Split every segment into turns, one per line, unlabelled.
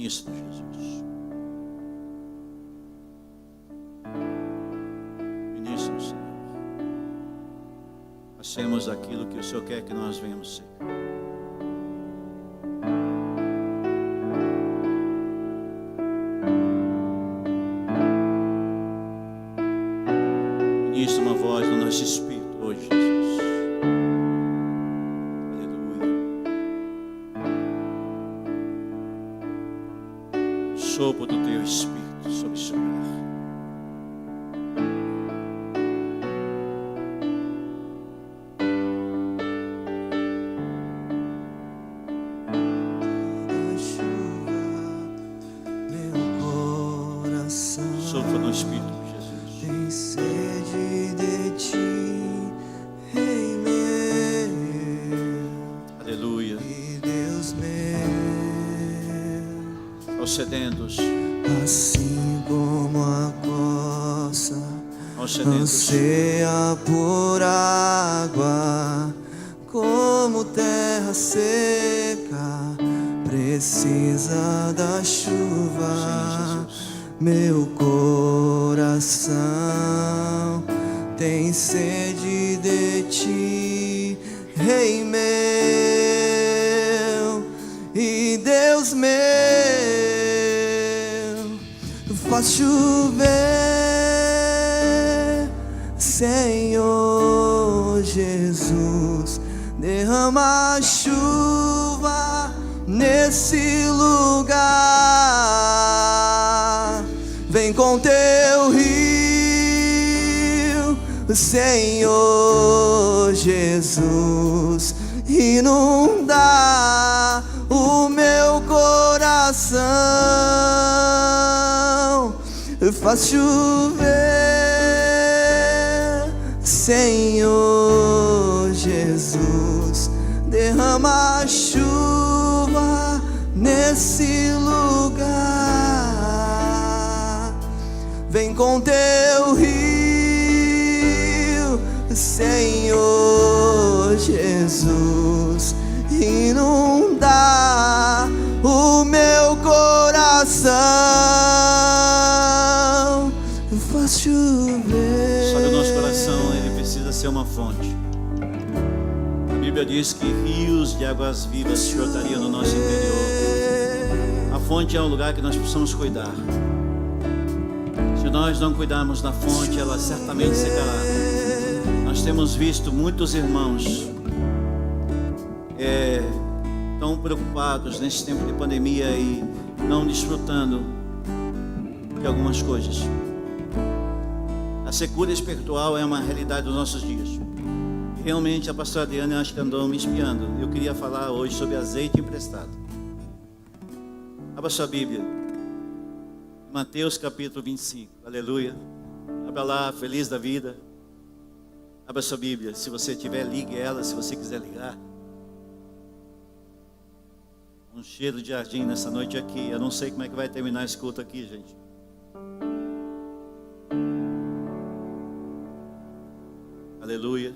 Ministro Jesus. Ministro, Senhor. Façamos aquilo que o Senhor quer que nós venhamos ser. Ministra uma voz no nosso espírito hoje, Jesus. Aleluia. Sopro do teu espírito sobre esse lugar. Sopra no espírito de Jesus.
Tem sede de ti, Rei meu.
Aleluia.
E Deus meu.
Aos sedentos,
Assim como a costa
aos sedentos,
anseia por água, como terra seca precisa da chuva.
Sim, Jesus.
Meu coração tem sede de ti, Rei meu e Deus meu. Faz chover, Senhor Jesus, derrama chuva nesse lugar. Vem com teu rio, Senhor Jesus, inunda o meu coração. Faz chover, Senhor Jesus, derrama chuva nesse lugar. Vem com teu rio, Senhor Jesus, inunda o meu coração. Faz chover.
Sabe, o nosso coração, ele precisa ser uma fonte. A Bíblia diz que rios de águas vivas brotariam no nosso interior. A fonte é um lugar que nós precisamos cuidar. Se nós não cuidarmos da fonte, ela certamente secará. Nós temos visto muitos irmãos tão preocupados nesse tempo de pandemia e não desfrutando de algumas coisas. A secura espiritual é uma realidade dos nossos dias. E realmente a pastora Adriana acho que andou me espiando. Eu queria falar hoje sobre azeite emprestado. Abra sua Bíblia. Mateus capítulo 25. Aleluia. Abra lá, feliz da vida. Abra sua Bíblia. Se você tiver, ligue ela, se você quiser ligar. Um cheiro de jardim nessa noite aqui. Eu não sei como é que vai terminar esse culto aqui, gente. Aleluia.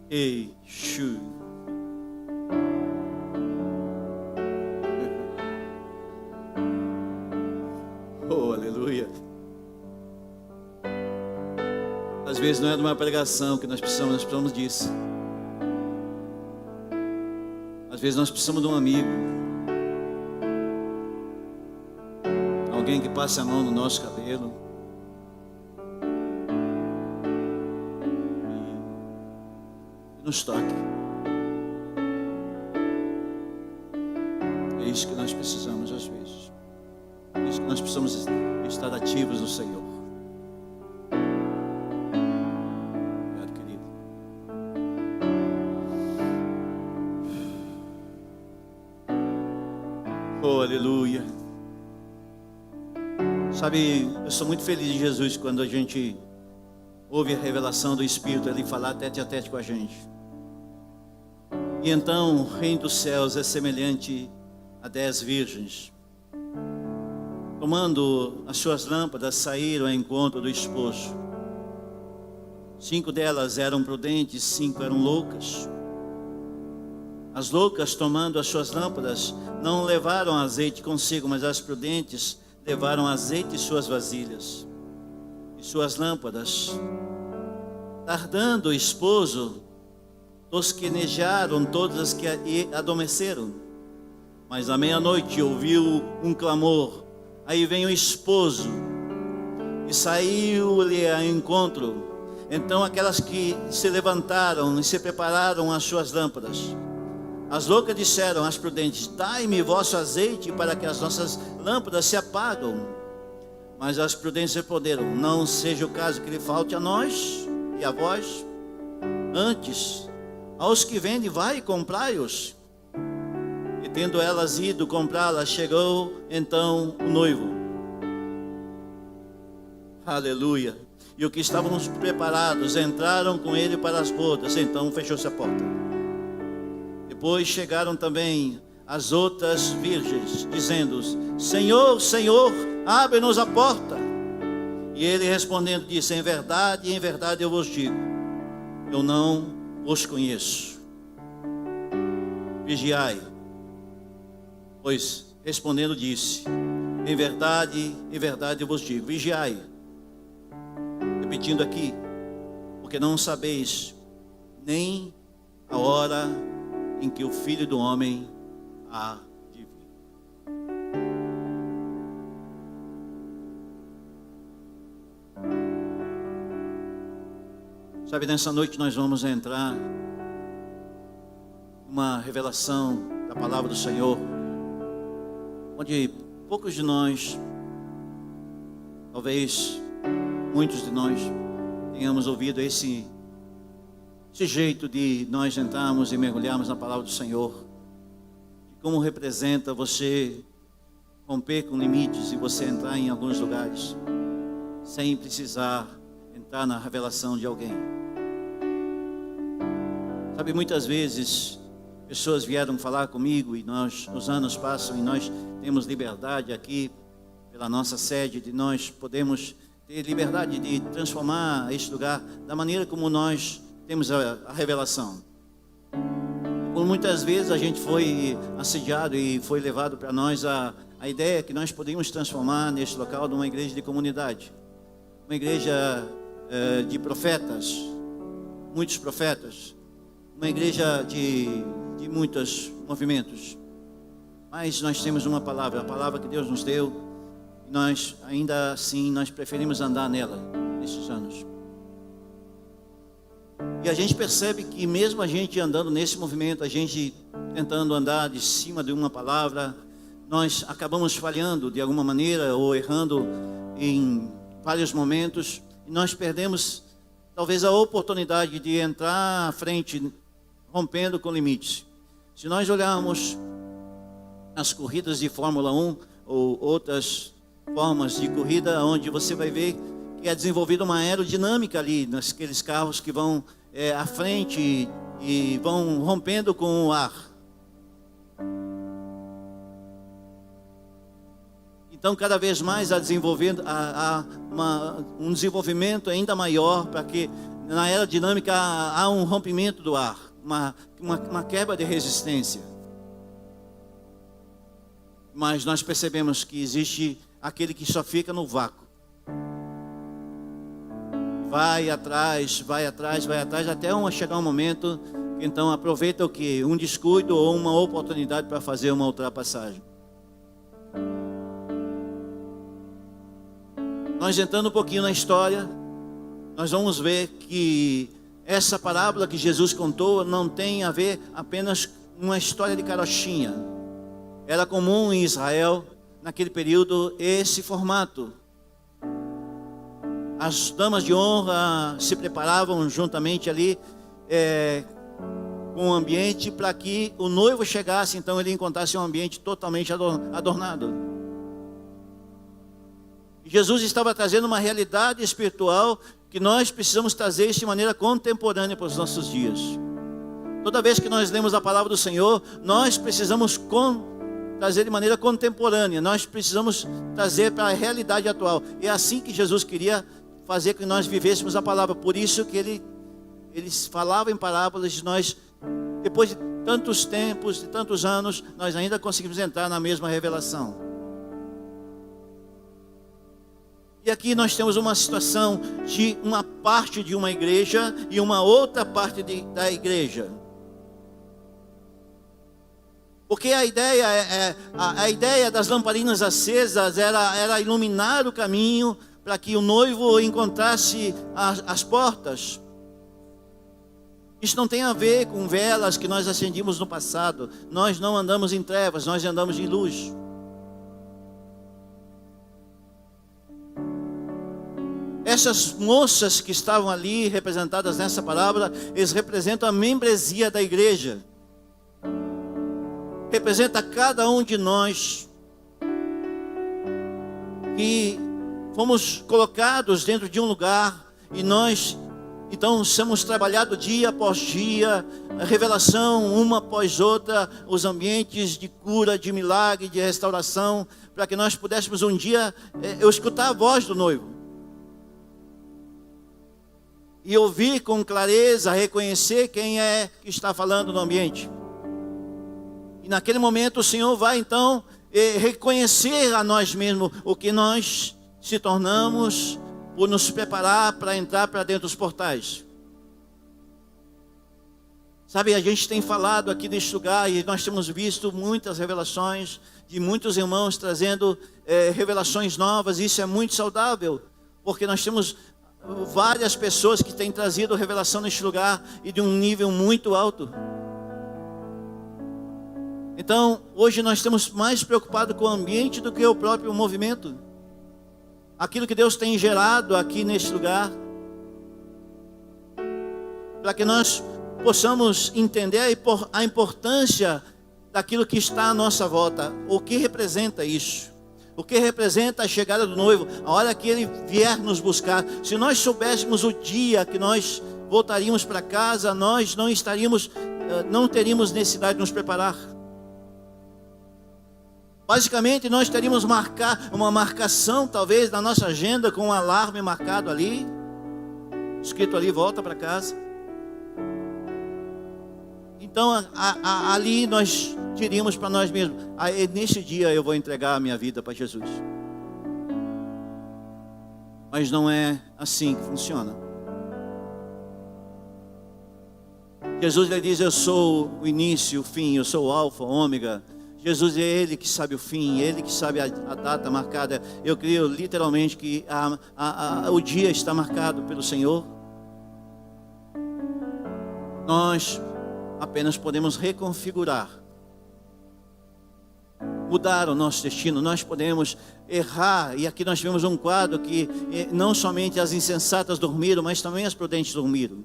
Ei, Shu. Oh, aleluia. Às vezes não é de uma pregação que nós precisamos disso. Às vezes nós precisamos de um amigo. Alguém que passe a mão no nosso cabelo. E nos toque. É isso que nós precisamos às vezes. É isso que nós precisamos estar ativos no Senhor. Obrigado, querido. Oh, aleluia. Sabe, eu sou muito feliz em Jesus quando a gente ouve a revelação do Espírito, ele falar tete a tete com a gente. E então o reino dos céus é semelhante a 10 virgens. Tomando as suas lâmpadas, saíram ao encontro do esposo. 5 delas eram prudentes, 5 eram loucas. As loucas, tomando as suas lâmpadas, não levaram azeite consigo, mas as prudentes levaram azeite em suas vasilhas e suas lâmpadas. Tardando o esposo, tosquenejaram todas as que adormeceram. Mas à meia-noite ouviu um clamor. Aí vem o esposo e saiu-lhe ao encontro. Então aquelas que se levantaram e se prepararam as suas lâmpadas. As loucas disseram às prudentes: dai-me vosso azeite para que as nossas lâmpadas se apagam. Mas as prudentes responderam: não seja o caso que lhe falte a nós e a vós. Antes, aos que vendem, vai e comprai-os. E tendo elas ido comprá-las, chegou então o noivo. Aleluia. E os que estavam preparados entraram com ele para as bodas. Então fechou-se a porta. Depois chegaram também as outras virgens, dizendo: Senhor, Senhor, abre-nos a porta. E ele respondendo disse: em verdade eu vos digo, eu não vos conheço. Vigiai. Pois respondendo disse: em verdade eu vos digo, vigiai. Repetindo aqui, porque não sabeis nem a hora em que o Filho do Homem há de vir. Sabe, nessa noite nós vamos entrar numa revelação da palavra do Senhor, onde poucos de nós, talvez muitos de nós, tenhamos ouvido esse jeito de nós entrarmos e mergulharmos na palavra do Senhor, e como representa você romper com limites e você entrar em alguns lugares sem precisar entrar na revelação de alguém. Sabe, muitas vezes pessoas vieram falar comigo e os anos passam e nós temos liberdade aqui pela nossa sede de nós podemos ter liberdade de transformar este lugar da maneira como nós temos a revelação. Por muitas vezes a gente foi assediado e foi levado para nós a ideia que nós podíamos transformar neste local numa igreja de comunidade, uma igreja de profetas, muitos profetas, uma igreja de muitos movimentos. Mas nós temos uma palavra, a palavra que Deus nos deu, e nós ainda assim nós preferimos andar nela nesses anos. E a gente percebe que mesmo a gente andando nesse movimento, a gente tentando andar de cima de uma palavra, nós acabamos falhando de alguma maneira ou errando em vários momentos, e nós perdemos talvez a oportunidade de entrar à frente, rompendo com limites. Se nós olharmos as corridas de Fórmula 1 ou outras formas de corrida, onde você vai ver que é desenvolvida uma aerodinâmica ali, naqueles carros que vão à frente e vão rompendo com o ar. Então, cada vez mais há um desenvolvimento ainda maior para que na aerodinâmica há um rompimento do ar, uma quebra de resistência. Mas nós percebemos que existe aquele que só fica no vácuo. Vai atrás, até chegar um momento que então aproveita o quê? Um descuido ou uma oportunidade para fazer uma ultrapassagem. Nós entrando um pouquinho na história, nós vamos ver que essa parábola que Jesus contou não tem a ver apenas com uma história de carochinha. Era comum em Israel, naquele período, esse formato. As damas de honra se preparavam juntamente ali com o ambiente para que o noivo chegasse, então ele encontrasse um ambiente totalmente adornado. Jesus estava trazendo uma realidade espiritual que nós precisamos trazer isso de maneira contemporânea para os nossos dias. Toda vez que nós lemos a palavra do Senhor, nós precisamos trazer de maneira contemporânea, nós precisamos trazer para a realidade atual. E é assim que Jesus queria fazer que nós vivêssemos a palavra. Por isso que ele falava em parábolas, nós, depois de tantos tempos e tantos anos, nós ainda conseguimos entrar na mesma revelação. E aqui nós temos uma situação de uma parte de uma igreja e uma outra parte da igreja. Porque a ideia das lamparinas acesas era iluminar o caminho para que o noivo encontrasse as portas. Isso não tem a ver com velas que nós acendíamos no passado. Nós não andamos em trevas, nós andamos em luz. Essas moças que estavam ali representadas nessa parábola, eles representam a membresia da igreja. Representa cada um de nós que fomos colocados dentro de um lugar e nós então somos trabalhados dia após dia, a revelação uma após outra, os ambientes de cura, de milagre, de restauração, para que nós pudéssemos um dia eu escutar a voz do noivo e ouvir com clareza, reconhecer quem é que está falando no ambiente. E naquele momento o Senhor vai então reconhecer a nós mesmos o que nós se tornamos por nos preparar para entrar para dentro dos portais. Sabe, a gente tem falado aqui neste lugar e nós temos visto muitas revelações de muitos irmãos trazendo revelações novas. Isso é muito saudável, porque nós temos várias pessoas que têm trazido revelação neste lugar e de um nível muito alto. Então, hoje nós estamos mais preocupados com o ambiente do que o próprio movimento. Aquilo que Deus tem gerado aqui neste lugar, para que nós possamos entender a importância daquilo que está à nossa volta. O que representa isso? O que representa a chegada do noivo? A hora que ele vier nos buscar. Se nós soubéssemos o dia que nós voltaríamos para casa, nós não teríamos necessidade de nos preparar. Basicamente, nós teríamos uma marcação, talvez, na nossa agenda, com um alarme marcado ali, escrito ali, volta para casa. Então, ali nós diríamos para nós mesmos, neste dia eu vou entregar a minha vida para Jesus. Mas não é assim que funciona. Jesus lhe diz, eu sou o início, o fim, eu sou o alfa, o ômega. Jesus é Ele que sabe o fim, Ele que sabe a data marcada. Eu creio literalmente que o dia está marcado pelo Senhor. Nós apenas podemos reconfigurar, mudar o nosso destino. Nós podemos errar, e aqui nós tivemos um quadro que não somente as insensatas dormiram, mas também as prudentes dormiram.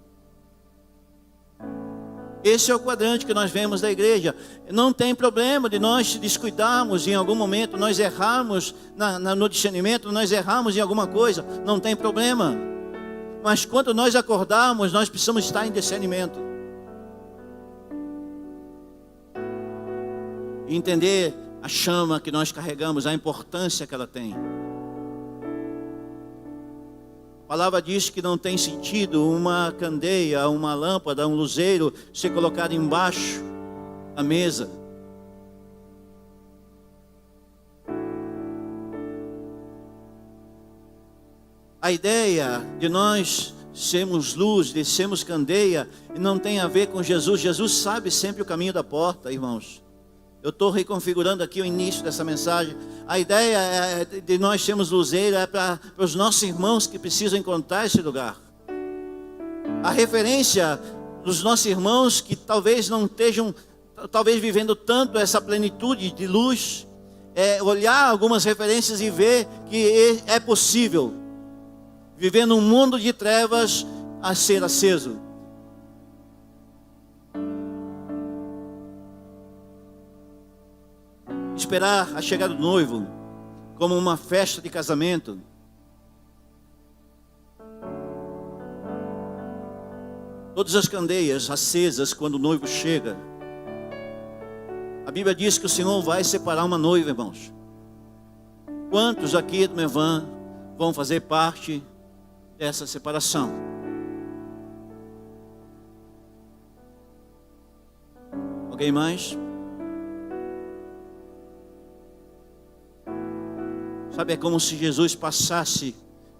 Esse é o quadrante que nós vemos da igreja. Não tem problema de nós descuidarmos em algum momento, nós errarmos no discernimento, nós errarmos em alguma coisa, não tem problema. Mas quando nós acordarmos, nós precisamos estar em discernimento. E entender a chama que nós carregamos, a importância que ela tem. A palavra diz que não tem sentido uma candeia, uma lâmpada, um luzeiro ser colocado embaixo da mesa. A ideia de nós sermos luz, de sermos candeia, não tem a ver com Jesus. Jesus sabe sempre o caminho da porta, irmãos. Eu estou reconfigurando aqui o início dessa mensagem. A ideia de nós sermos luzeiro é para os nossos irmãos que precisam encontrar esse lugar. A referência dos nossos irmãos que talvez não estejam, talvez vivendo tanto essa plenitude de luz, é olhar algumas referências e ver que é possível viver num mundo de trevas a ser aceso. Esperar a chegada do noivo como uma festa de casamento. Todas as candeias acesas quando o noivo chega. A Bíblia diz que o Senhor vai separar uma noiva, irmãos. Quantos aqui do Mevan vão fazer parte dessa separação? Alguém mais? Sabe, é como se Jesus passasse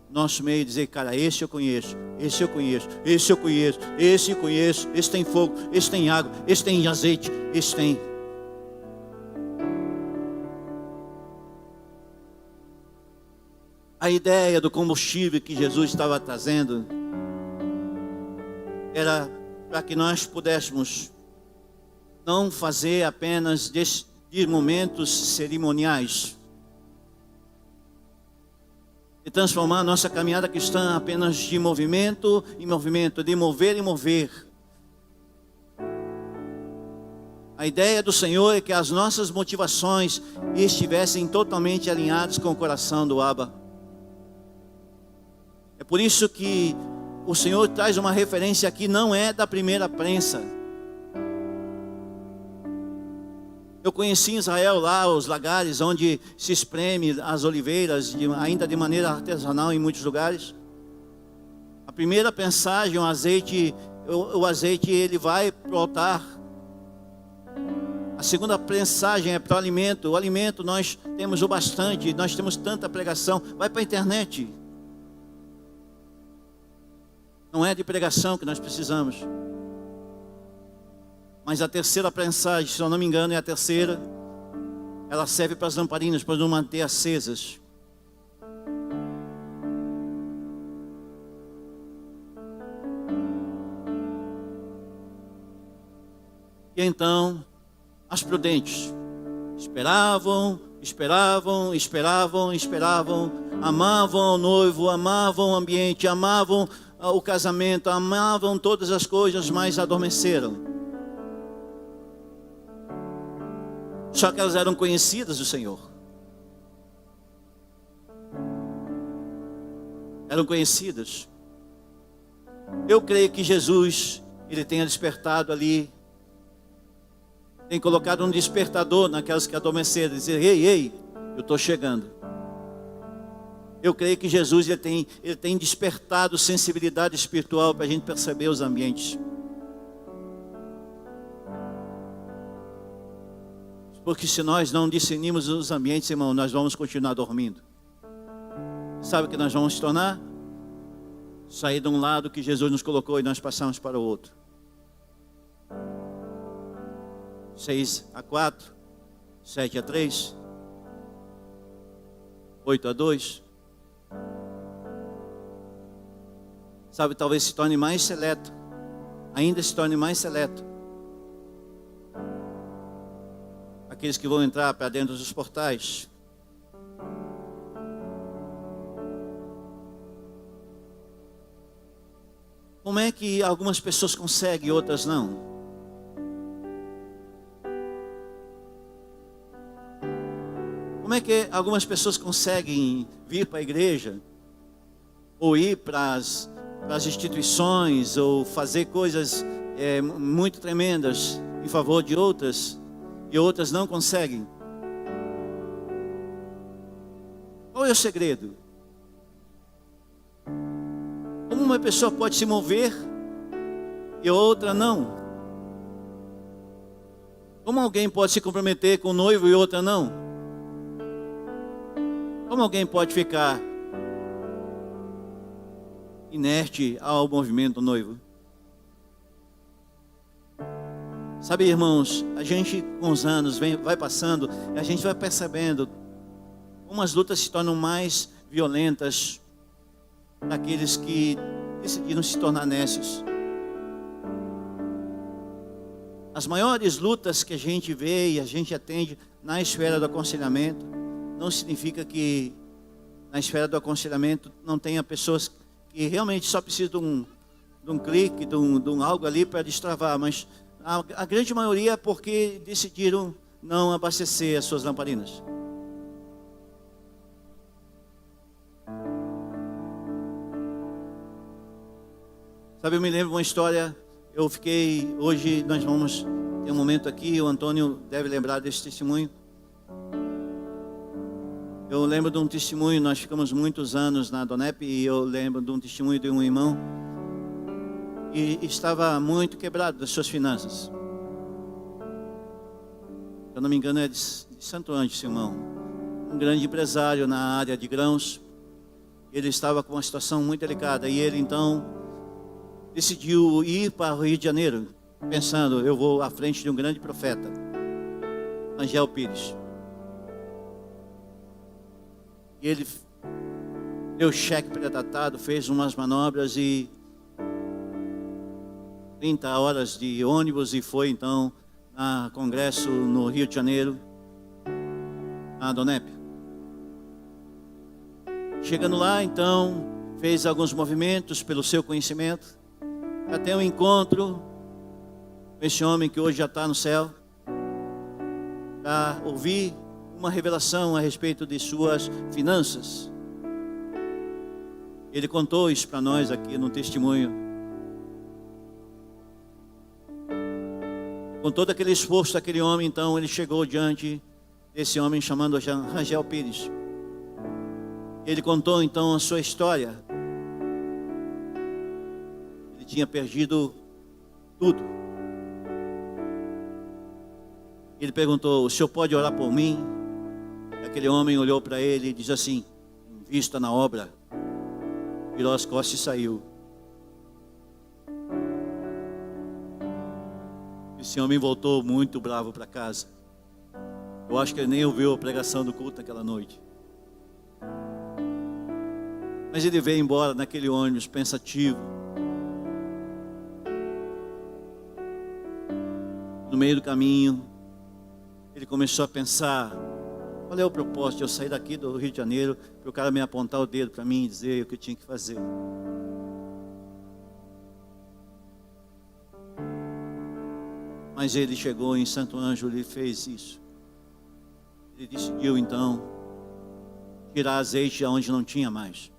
no nosso meio e dizer: cara, esse eu conheço, esse eu conheço, esse eu conheço, esse eu conheço, esse tem fogo, esse tem água, esse tem azeite, esse tem. A ideia do combustível que Jesus estava trazendo era para que nós pudéssemos não fazer apenas de momentos cerimoniais e transformar a nossa caminhada cristã apenas de movimento em movimento, de mover em mover. A ideia do Senhor é que as nossas motivações estivessem totalmente alinhadas com o coração do Abba. É por isso que o Senhor traz uma referência aqui, não é da primeira prensa. Eu conheci em Israel lá os lagares onde se espreme as oliveiras, ainda de maneira artesanal em muitos lugares. A primeira prensagem, o azeite ele vai para o altar. A segunda prensagem é para o alimento. O alimento nós temos o bastante, nós temos tanta pregação, vai para a internet. Não é de pregação que nós precisamos. Mas a terceira prensagem, se eu não me engano, é a terceira. Ela serve para as lamparinas, para nos manter acesas. E então, as prudentes esperavam, amavam o noivo, amavam o ambiente, amavam o casamento, amavam todas as coisas, mas adormeceram. Só que elas eram conhecidas do Senhor. Eram conhecidas. Eu creio que Jesus, ele tenha despertado ali, tem colocado um despertador naquelas que adormeceram, dizer: ei, eu estou chegando. Eu creio que Jesus ele tem despertado sensibilidade espiritual para a gente perceber os ambientes. Porque se nós não discernirmos os ambientes, irmão, nós vamos continuar dormindo. Sabe o que nós vamos se tornar? Sair de um lado que Jesus nos colocou e nós passamos para o outro. 6-4, 7-3, 8-2. Sabe, talvez se torne mais seleto. Ainda se torne mais seleto. Aqueles que vão entrar para dentro dos portais. Como é que algumas pessoas conseguem e outras não? Como é que algumas pessoas conseguem vir para a igreja, ou ir para as instituições, ou fazer coisas muito tremendas em favor de outras, e outras não conseguem? Qual é o segredo? Como uma pessoa pode se mover e outra não? Como alguém pode se comprometer com o noivo e outra não? Como alguém pode ficar inerte ao movimento do noivo? Sabe, irmãos, a gente com os anos vai passando e a gente vai percebendo como as lutas se tornam mais violentas daqueles que decidiram se tornar nécios. As maiores lutas que a gente vê e a gente atende na esfera do aconselhamento, não significa que na esfera do aconselhamento não tenha pessoas que realmente só precisam de um clique, de um algo ali para destravar, mas a grande maioria é porque decidiram não abastecer as suas lamparinas. Sabe, eu me lembro de uma história. Hoje nós vamos ter um momento aqui, o Antônio deve lembrar desse testemunho. Eu lembro de um testemunho, nós ficamos muitos anos na Donep, e eu lembro de um testemunho de um irmão que estava muito quebrado das suas finanças. eu não me engano é de Santo Ângelo, Simão, um grande empresário na área de grãos. Ele estava com uma situação muito delicada e ele então decidiu ir para o Rio de Janeiro, pensando, eu vou à frente de um grande profeta, Rangel Pires. E ele deu cheque predatado, fez umas manobras e 30 horas de ônibus e foi então a congresso no Rio de Janeiro, na Donep. Chegando lá, então, fez alguns movimentos pelo seu conhecimento, até um encontro com esse homem que hoje já está no céu, para ouvir uma revelação a respeito de suas finanças. Ele contou isso para nós aqui no testemunho. Com todo aquele esforço daquele homem, então, ele chegou diante desse homem chamado Rangel Pires. Ele contou então a sua história. Ele tinha perdido tudo. Ele perguntou, o senhor pode orar por mim? Aquele homem olhou para ele e disse assim, invista na obra. Virou as costas e saiu. Esse homem voltou muito bravo para casa. Eu acho que ele nem ouviu a pregação do culto naquela noite. Mas ele veio embora naquele ônibus pensativo. No meio do caminho, ele começou a pensar, qual é o propósito de eu sair daqui do Rio de Janeiro para o cara me apontar o dedo para mim e dizer o que eu tinha que fazer. Mas ele chegou em Santo Ângelo e fez isso. Ele decidiu então tirar azeite onde não tinha mais,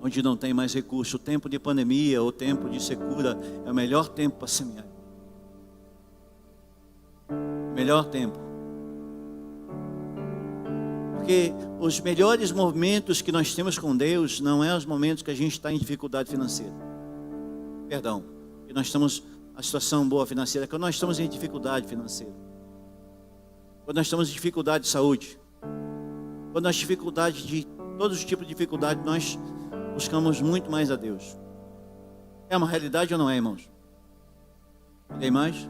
onde não tem mais recurso. O tempo de pandemia, o tempo de secura é o melhor tempo para semear. Melhor tempo. Porque os melhores momentos que nós temos com Deus não é os momentos que a gente está em dificuldade financeira. Perdão, que nós estamos a situação boa financeira, quando nós estamos em dificuldade financeira, quando nós estamos em dificuldade de saúde, quando nós dificuldade de todos os tipos de dificuldade, nós buscamos muito mais a Deus. É uma realidade ou não é, irmãos? Alguém mais?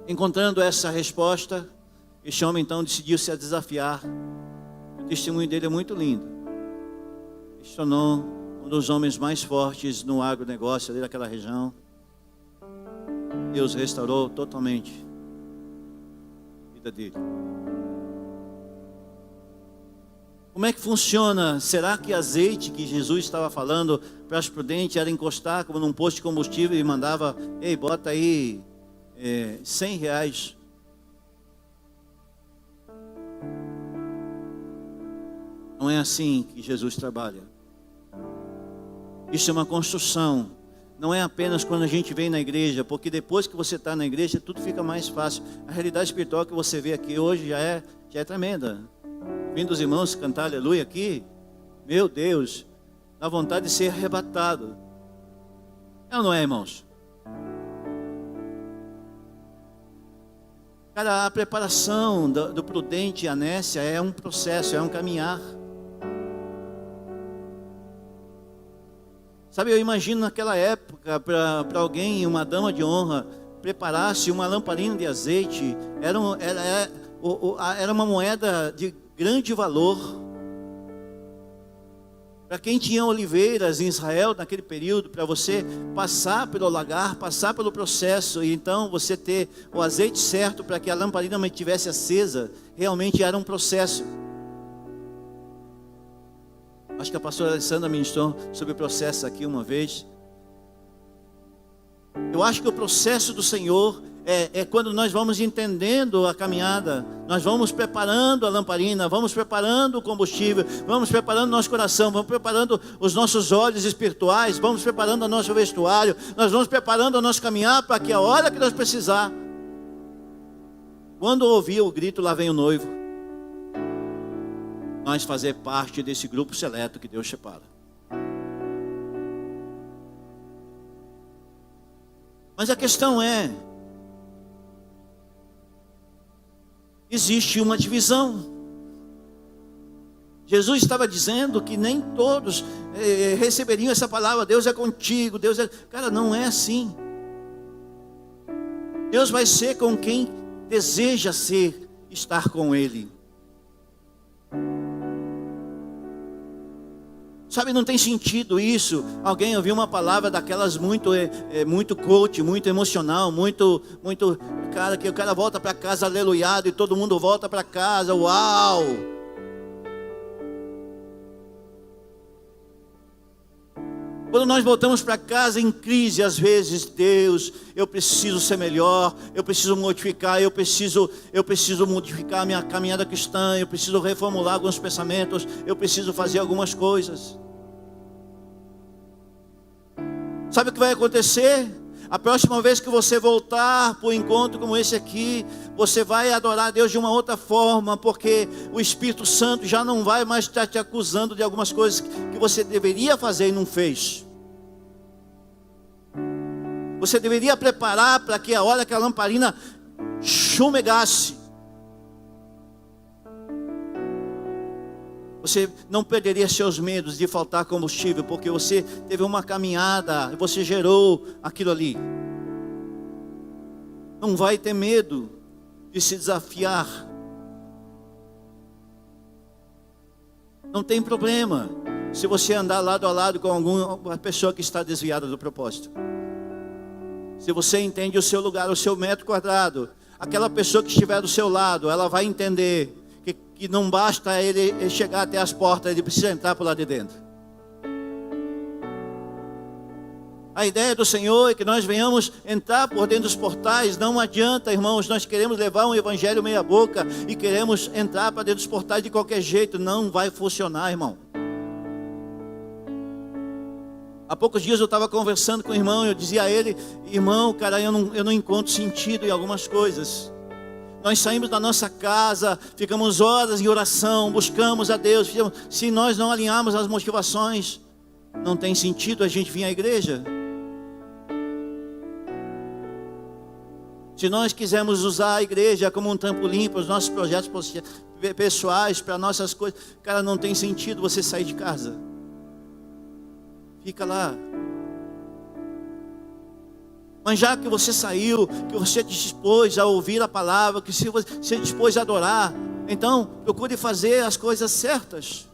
Encontrando essa resposta, este homem então decidiu se desafiar. O testemunho dele é muito lindo. Ele se tornou um dos homens mais fortes no agronegócio ali daquela região. Deus restaurou totalmente a vida dele. Como é que funciona? Será que azeite que Jesus estava falando para as prudentes era encostar como num posto de combustível e mandava, ei, bota aí R$100? Não é assim que Jesus trabalha. Isso é uma construção. Não é apenas quando a gente vem na igreja, porque depois que você está na igreja, tudo fica mais fácil. A realidade espiritual que você vê aqui hoje já é tremenda. Vindo os irmãos cantar aleluia aqui, meu Deus, dá vontade de ser arrebatado. É ou não é, irmãos? Cara, a preparação do prudente e a nécia é um processo, é um caminhar. Sabe, eu imagino naquela época, para alguém, uma dama de honra, preparasse uma lamparina de azeite, era uma moeda de grande valor. Para quem tinha oliveiras em Israel naquele período, para você passar pelo lagar, passar pelo processo, e então você ter o azeite certo para que a lamparina mantivesse acesa, realmente era um processo. Acho que a pastora Alessandra ministrou sobre o processo aqui uma vez. Eu acho que o processo do Senhor é quando nós vamos entendendo a caminhada, nós vamos preparando a lamparina, vamos preparando o combustível, vamos preparando nosso coração, vamos preparando os nossos olhos espirituais, vamos preparando o nosso vestuário, nós vamos preparando o nosso caminhar para que a hora que nós precisar, quando ouvir o grito, lá vem o noivo, nós fazer parte desse grupo seleto que Deus separa. Mas a questão é, existe uma divisão. Jesus estava dizendo que nem todos receberiam essa palavra, Deus é contigo, Deus é... Cara, não é assim. Deus vai ser com quem deseja estar com Ele. Sabe, não tem sentido isso. Alguém ouviu uma palavra daquelas muito coach, muito emocional, muito, cara, que o cara volta para casa aleluiado e todo mundo volta para casa, uau! Quando nós voltamos para casa em crise, às vezes, Deus, eu preciso ser melhor, eu preciso modificar, eu preciso modificar a minha caminhada cristã, eu preciso reformular alguns pensamentos, eu preciso fazer algumas coisas. Sabe o que vai acontecer? A próxima vez que você voltar para um encontro como esse aqui, você vai adorar a Deus de uma outra forma, porque o Espírito Santo já não vai mais estar te acusando de algumas coisas que você deveria fazer e não fez. Você deveria preparar para que a hora que a lamparina chumegasse, você não perderia seus medos de faltar combustível, porque você teve uma caminhada, você gerou aquilo ali. Não vai ter medo de se desafiar. Não tem problema se você andar lado a lado com alguma pessoa que está desviada do propósito. Se você entende o seu lugar, o seu metro quadrado, aquela pessoa que estiver do seu lado, ela vai entender que não basta ele chegar até as portas, ele precisa entrar por lá de dentro. A ideia do Senhor é que nós venhamos entrar por dentro dos portais. Não adianta, irmãos, nós queremos levar um evangelho meia boca e queremos entrar para dentro dos portais de qualquer jeito. Não vai funcionar, irmão. Há poucos dias eu estava conversando com o irmão, eu dizia a ele: irmão, cara, eu não encontro sentido em algumas coisas. Nós saímos da nossa casa, ficamos horas em oração, buscamos a Deus. Se nós não alinharmos as motivações, não tem sentido a gente vir à igreja. Se nós quisermos usar a igreja como um trampolim para os nossos projetos pessoais, para nossas coisas, cara, não tem sentido você sair de casa. Fica lá. Mas já que você saiu, que você dispôs a ouvir a palavra, que você dispôs a adorar, então procure fazer as coisas certas.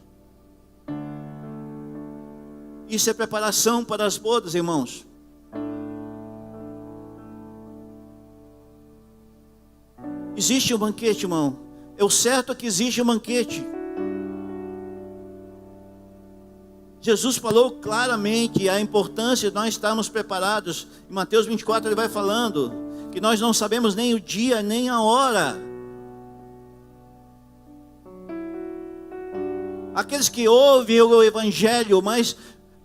Isso é preparação para as bodas, irmãos. Existe um banquete, irmão. É o certo que existe um banquete. Jesus falou claramente a importância de nós estarmos preparados. Em Mateus 24 ele vai falando que nós não sabemos nem o dia, nem a hora. Aqueles que ouvem o Evangelho, mas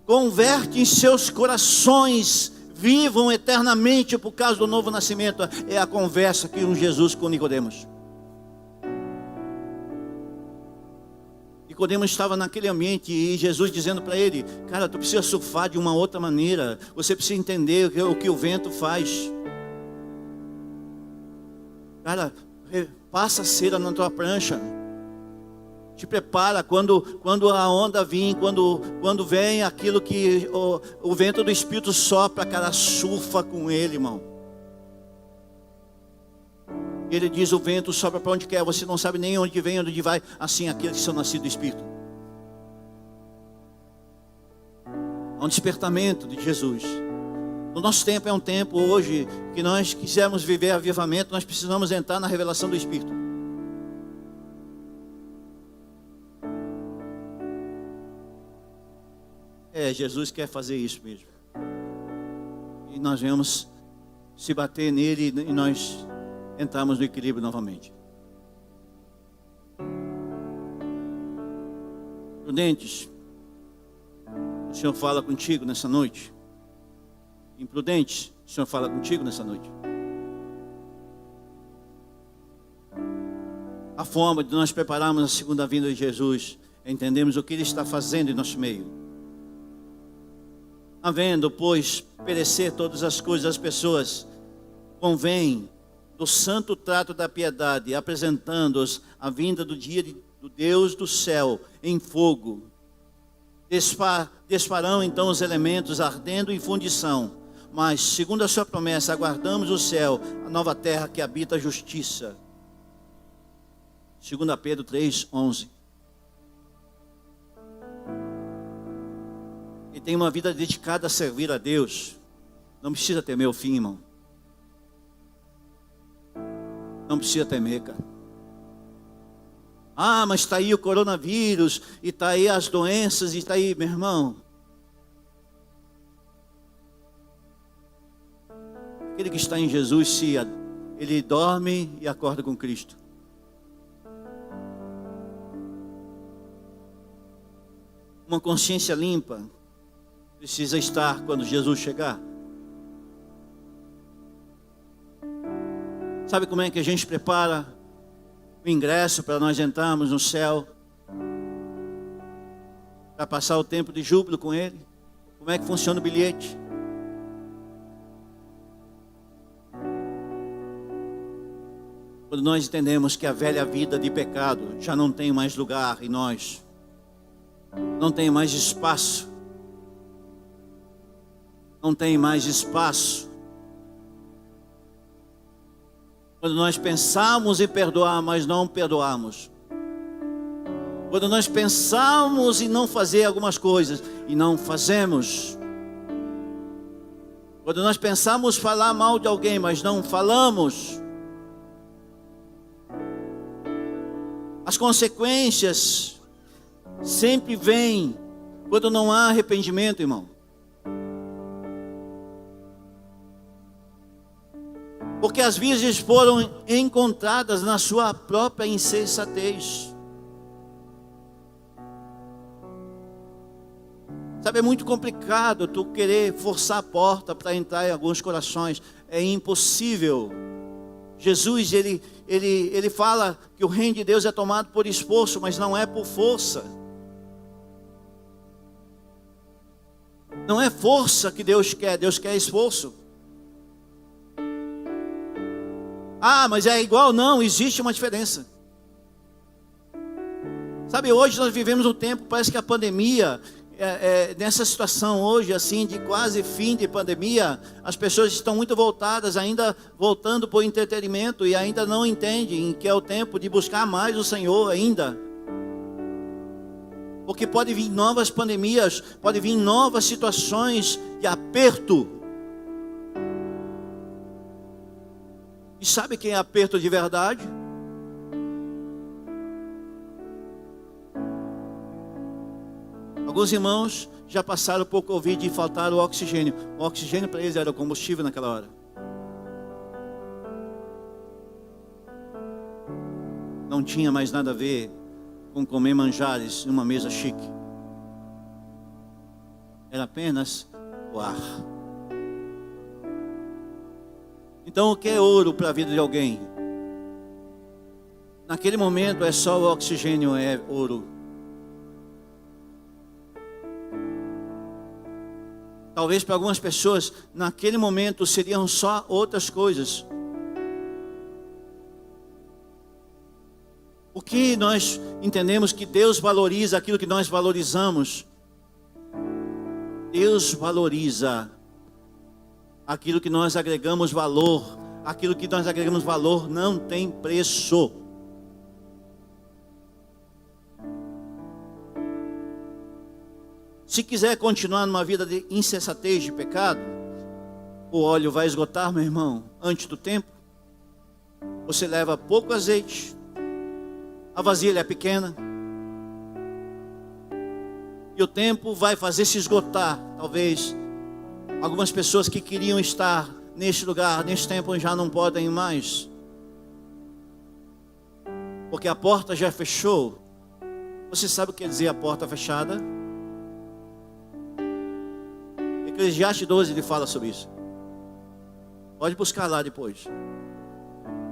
convertem seus corações, vivam eternamente por causa do novo nascimento. É a conversa que um Jesus com Nicodemos. Nicodemos estava naquele ambiente e Jesus dizendo para ele: cara, tu precisa surfar de uma outra maneira. Você precisa entender o que o vento faz. Cara, passa a cera na tua prancha. Te prepara quando a onda vir, quando vem aquilo que o vento do Espírito sopra, cara, surfa com ele, irmão. Ele diz: o vento sopra para onde quer, você não sabe nem onde vem, onde vai. Assim, aqueles que são nascidos do Espírito. Há um despertamento de Jesus. No nosso tempo é um tempo hoje que nós quisermos viver avivamento, nós precisamos entrar na revelação do Espírito. Jesus quer fazer isso mesmo. E nós vamos se bater nele e nós entramos no equilíbrio novamente. Prudentes, o Senhor fala contigo nessa noite. Imprudentes, o Senhor fala contigo nessa noite. A forma de nós prepararmos a segunda vinda de Jesus é entendermos o que Ele está fazendo em nosso meio. Havendo, pois, perecer todas as coisas das pessoas, convém do santo trato da piedade, apresentando-os à vinda do dia do Deus do céu em fogo. Desfarão então os elementos, ardendo em fundição. Mas, segundo a sua promessa, aguardamos o céu, a nova terra que habita a justiça. 2 Pedro 3:11. E tem uma vida dedicada a servir a Deus. Não precisa temer o fim, irmão. Não precisa temer, cara. Ah, mas está aí o coronavírus, e está aí as doenças, e está aí, meu irmão. Aquele que está em Jesus, ele dorme e acorda com Cristo. Uma consciência limpa precisa estar quando Jesus chegar. Sabe como é que a gente prepara o ingresso para nós entrarmos no céu? Para passar o tempo de júbilo com Ele? Como é que funciona o bilhete? Quando nós entendemos que a velha vida de pecado já não tem mais lugar em nós, não tem mais espaço, não tem mais espaço. Quando nós pensamos em perdoar, mas não perdoamos. Quando nós pensamos em não fazer algumas coisas e não fazemos. Quando nós pensamos falar mal de alguém, mas não falamos. As consequências sempre vêm quando não há arrependimento, irmão. Porque as virgens foram encontradas na sua própria insensatez. Sabe, é muito complicado tu querer forçar a porta para entrar em alguns corações. É impossível. Jesus, ele fala que o reino de Deus é tomado por esforço, mas não é por força. Não é força que Deus quer esforço. Ah, mas é igual? Não, existe uma diferença. Sabe, hoje nós vivemos um tempo, parece que a pandemia, nessa situação hoje, assim, de quase fim de pandemia, as pessoas estão muito voltadas, ainda voltando para o entretenimento e ainda não entendem que é o tempo de buscar mais o Senhor ainda. Porque pode vir novas pandemias, pode vir novas situações de aperto. E sabe quem é aperto de verdade? Alguns irmãos já passaram por Covid e faltaram o oxigênio. O oxigênio para eles era o combustível naquela hora. Não tinha mais nada a ver com comer manjares numa mesa chique. Era apenas o ar. Então, o que é ouro para a vida de alguém? Naquele momento é só o oxigênio, é ouro. Talvez para algumas pessoas, naquele momento seriam só outras coisas. O que nós entendemos que Deus valoriza aquilo que nós valorizamos. Deus valoriza aquilo que nós agregamos valor. Aquilo que nós agregamos valor não tem preço. Se quiser continuar numa vida de insensatez, de pecado, o óleo vai esgotar, meu irmão, antes do tempo. Você leva pouco azeite, a vasilha é pequena, e o tempo vai fazer se esgotar. Talvez algumas pessoas que queriam estar neste lugar, neste tempo, já não podem mais, porque a porta já fechou. Você sabe o que quer dizer a porta fechada? Eclesiastes 12, ele fala sobre isso. Pode buscar lá depois.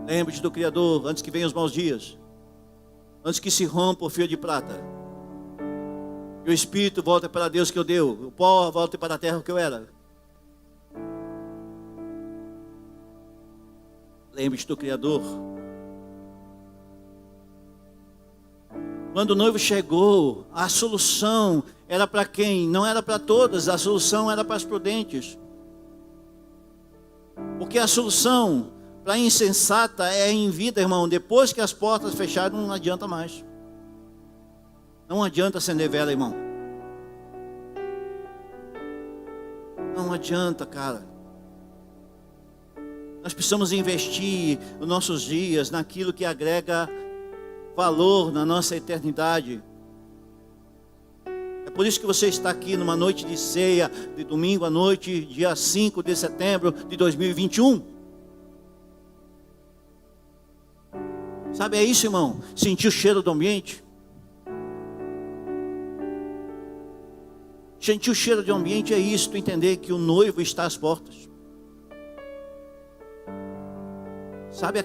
Lembre-te do Criador antes que venham os maus dias, antes que se rompa o fio de prata E o espírito volta para Deus que eu deu. O pó volta para a terra que eu era. Lembre-se do Criador. Quando o noivo chegou, a solução era para quem? Não era para todas, a solução era para as prudentes. Porque a solução para a insensata é em vida, irmão. Depois que as portas fecharam, não adianta mais. Não adianta acender vela, irmão. Não adianta, cara. Nós precisamos investir os nossos dias naquilo que agrega valor na nossa eternidade. É por isso que você está aqui numa noite de ceia, de domingo à noite, dia 5 de setembro de 2021. Sabe, é isso, irmão? Sentir o cheiro do ambiente. Sentir o cheiro do ambiente é isso, tu entender que o noivo está às portas. Sabe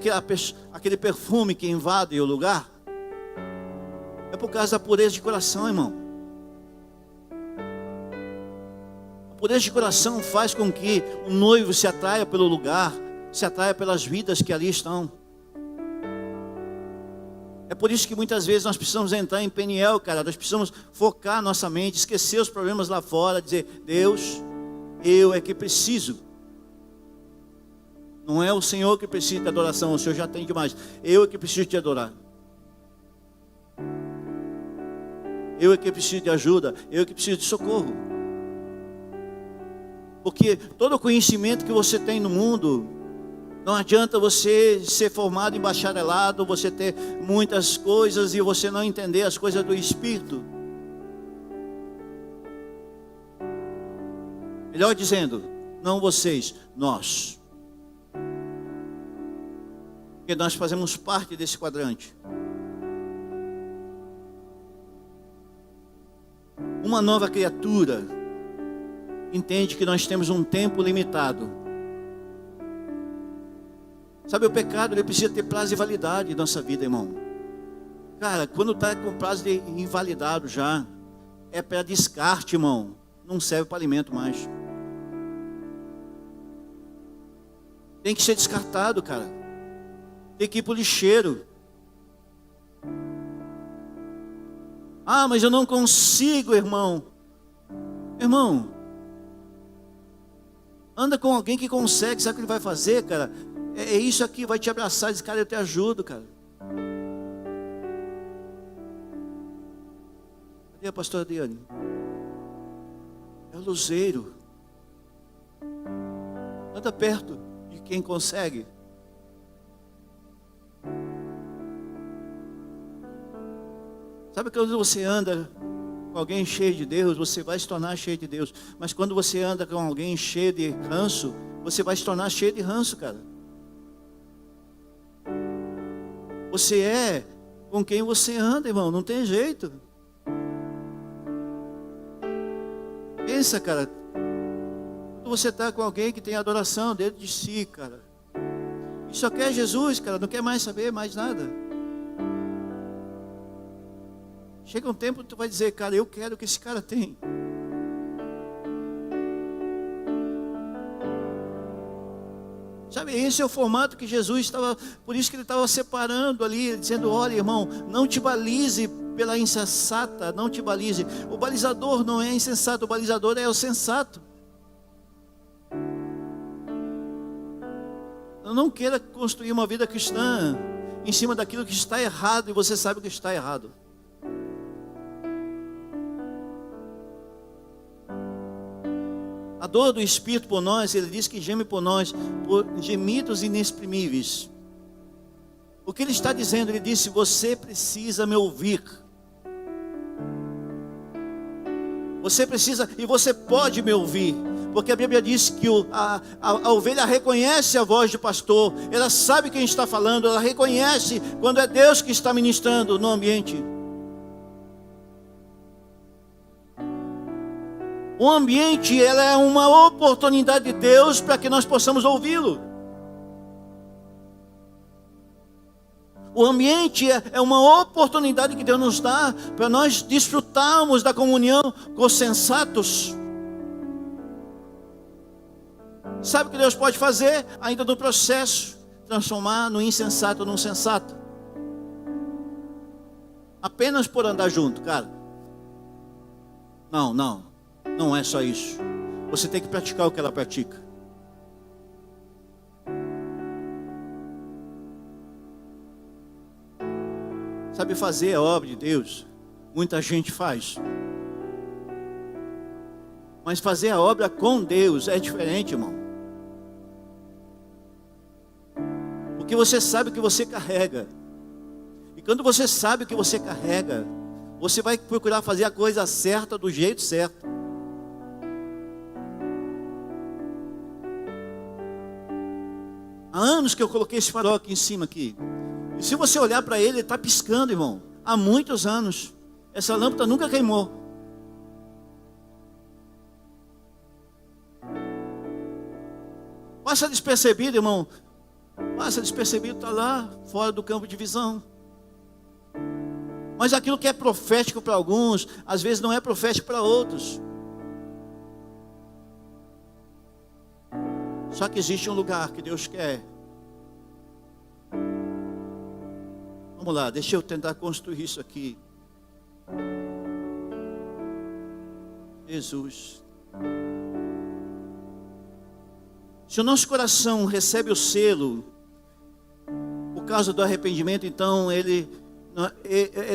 aquele perfume que invade o lugar? É por causa da pureza de coração, irmão. A pureza de coração faz com que o noivo se atraia pelo lugar, se atraia pelas vidas que ali estão. É por isso que muitas vezes nós precisamos entrar em Peniel, cara. Nós precisamos focar nossa mente, esquecer os problemas lá fora, dizer: Deus, eu é que preciso. Não é o Senhor que precisa de adoração, o Senhor já tem demais. Eu é que preciso te adorar. Eu é que preciso de ajuda, eu é que preciso de socorro. Porque todo o conhecimento que você tem no mundo, não adianta você ser formado em bacharelado, você ter muitas coisas e você não entender as coisas do Espírito. Melhor dizendo, não vocês, nós. Porque nós fazemos parte desse quadrante. Uma nova criatura entende que nós temos um tempo limitado. Sabe, o pecado, ele precisa ter prazo e validade em nossa vida, irmão. Cara, quando está com prazo de invalidado já, é para descarte, irmão. Não serve para alimento mais. Tem que ser descartado, cara. Tem que ir para o lixeiro. Ah, mas eu não consigo, irmão. Irmão, anda com alguém que consegue. Sabe o que ele vai fazer, cara? É isso aqui, vai te abraçar e diz: cara, eu te ajudo, cara. Cadê a pastora Diane? É o luzeiro. Anda perto de quem consegue. Sabe que quando você anda com alguém cheio de Deus, você vai se tornar cheio de Deus. Mas quando você anda com alguém cheio de ranço, você vai se tornar cheio de ranço, cara. Você é com quem você anda, irmão, não tem jeito. Pensa, cara. Quando você está com alguém que tem adoração dentro de si, cara, e só quer Jesus, cara, não quer mais saber mais nada. Chega um tempo que tu vai dizer: cara, eu quero o que esse cara tem. Sabe, esse é o formato que Jesus estava, por isso que ele estava separando ali, dizendo: olha, irmão, não te balize pela insensata, não te balize. O balizador não é insensato, o balizador é o sensato. Não queira construir uma vida cristã em cima daquilo que está errado e você sabe que está errado. A dor do Espírito por nós, ele diz que geme por nós, por gemidos inexprimíveis. O que ele está dizendo? Ele disse: você precisa me ouvir. Você precisa, e você pode me ouvir. Porque a Bíblia diz que a ovelha reconhece a voz do pastor. Ela sabe quem está falando, ela reconhece quando é Deus que está ministrando no ambiente. O ambiente, ela é uma oportunidade de Deus para que nós possamos ouvi-lo. O ambiente é uma oportunidade que Deus nos dá para nós desfrutarmos da comunhão com os sensatos. Sabe o que Deus pode fazer? Ainda no processo, transformar no insensato num sensato. Apenas por andar junto, cara. Não é só isso. Você tem que praticar o que ela pratica. Sabe, fazer a obra de Deus, muita gente faz. Mas fazer a obra com Deus é diferente, irmão. Porque você sabe o que você carrega. E quando você sabe o que você carrega, você vai procurar fazer a coisa certa do jeito certo. Há anos que eu coloquei esse farol aqui em cima aqui. E se você olhar para ele está piscando, irmão. Há muitos anos. Essa lâmpada nunca queimou. Passa despercebido, irmão. Passa despercebido, está lá, fora do campo de visão. Mas aquilo que é profético para alguns, às vezes não é profético para outros. Só que existe um lugar que Deus quer. Vamos lá, deixa eu tentar construir isso aqui. Jesus. Se o nosso coração recebe o selo, por causa do arrependimento, então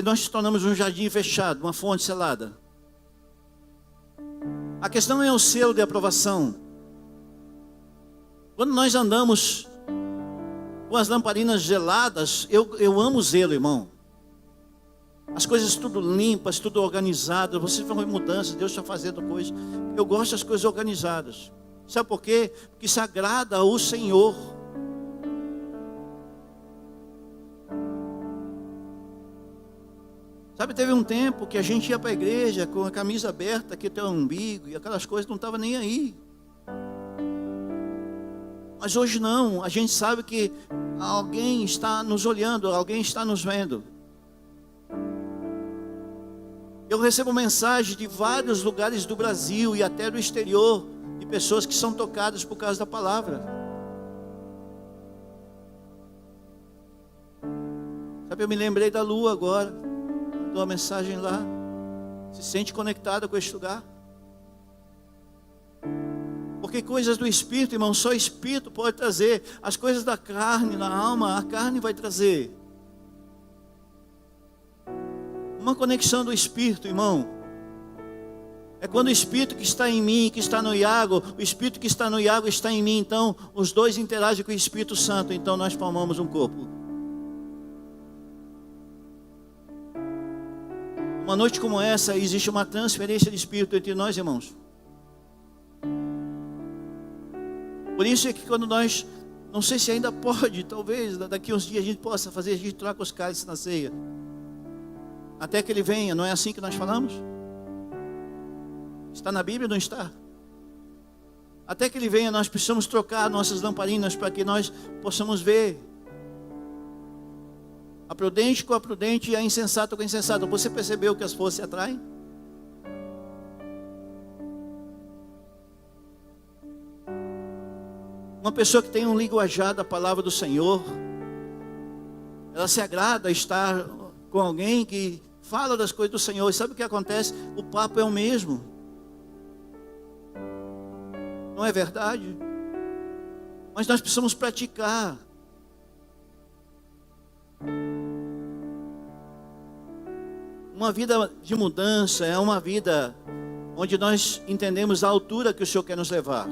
nós nos tornamos um jardim fechado, uma fonte selada. A questão é o selo de aprovação. Quando nós andamos com as lamparinas geladas, eu amo o zelo, irmão. As coisas tudo limpas, tudo organizado. Você vai mudanças, Deus está fazendo coisas. Eu gosto das coisas organizadas. Sabe por quê? Porque isso agrada ao Senhor. Sabe, teve um tempo que a gente ia para a igreja com a camisa aberta aqui até o umbigo e aquelas coisas, não estava nem aí. Mas hoje não, a gente sabe que alguém está nos olhando, alguém está nos vendo. Eu recebo mensagens de vários lugares do Brasil e até do exterior, de pessoas que são tocadas por causa da palavra. Sabe, eu me lembrei da Lua agora, mandou uma mensagem lá, se sente conectada com este lugar. Porque coisas do Espírito, irmão, só o Espírito pode trazer. As coisas da carne, da alma, a carne vai trazer. Uma conexão do Espírito, irmão. É quando o Espírito que está em mim, que está no Iago, o Espírito que está no Iago está em mim. Então, os dois interagem com o Espírito Santo. Então, nós formamos um corpo. Uma noite como essa, existe uma transferência de Espírito entre nós, irmãos. Por isso é que quando nós, não sei se ainda pode, talvez daqui uns dias a gente possa fazer, a gente troca os cálices na ceia. Até que ele venha, não é assim que nós falamos? Está na Bíblia ou não está? Até que ele venha, nós precisamos trocar nossas lamparinas para que nós possamos ver. A prudente com a prudente e a insensata com a insensata. Você percebeu que as forças se atraem? Uma pessoa que tem um linguajar da palavra do Senhor, ela se agrada a estar com alguém que fala das coisas do Senhor. E sabe o que acontece? O papo é o mesmo. Não é verdade? Mas nós precisamos praticar. Uma vida de mudança é uma vida onde nós entendemos a altura que o Senhor quer nos levar.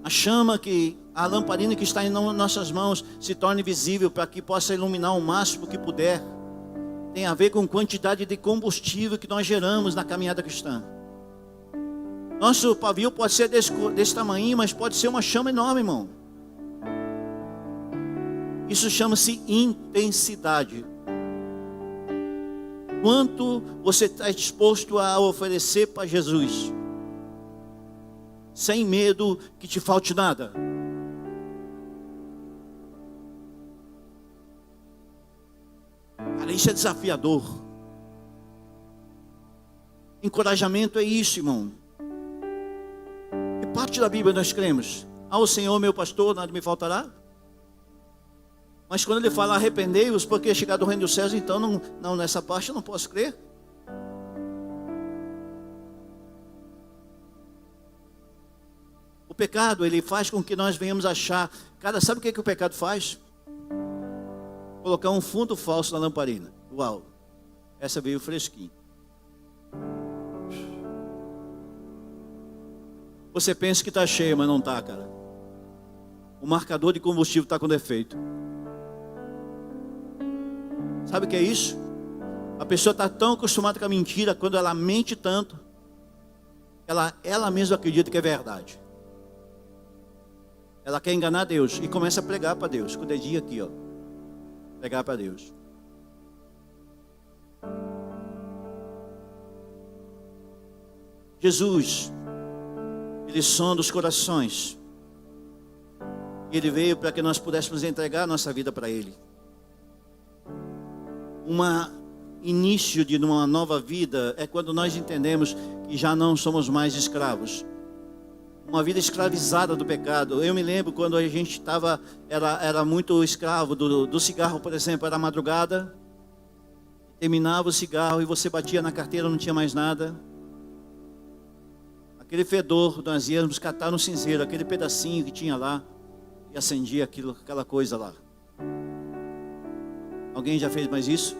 A chama a lamparina que está em nossas mãos se torne visível para que possa iluminar o máximo que puder. Tem a ver com a quantidade de combustível que nós geramos na caminhada cristã. Nosso pavio pode ser desse tamanho, mas pode ser uma chama enorme, irmão. Isso chama-se intensidade. Quanto você está disposto a oferecer para Jesus? Sem medo que te falte nada. isso é desafiador. Encorajamento é isso, irmão. Que parte da Bíblia nós cremos? O Senhor meu pastor, nada me faltará. Mas quando ele fala arrependei-vos, porque é chegado o reino dos céus, então não, nessa parte eu não posso crer. O pecado, ele faz com que nós venhamos achar. Cara, sabe o que o pecado faz? Colocar um fundo falso na lamparina. Uau, essa veio fresquinha. Você pensa que está cheio, mas não está, cara. O marcador de combustível está com defeito. Sabe o que é isso? A pessoa está tão acostumada com a mentira, quando ela mente tanto, ela mesma acredita que é verdade. Ela quer enganar Deus e começa a pregar para Deus, com o dedinho aqui, ó. Pregar para Deus. Jesus, Ele sonda os corações. Ele veio para que nós pudéssemos entregar a nossa vida para Ele. Início de uma nova vida é quando nós entendemos que já não somos mais escravos. Uma vida escravizada do pecado. Eu me lembro quando a gente era muito escravo do cigarro, por exemplo. Era madrugada, terminava o cigarro e você batia na carteira, não tinha mais nada. Aquele fedor, nós íamos catar no cinzeiro, aquele pedacinho que tinha lá, e acendia aquela coisa lá. Alguém já fez mais isso?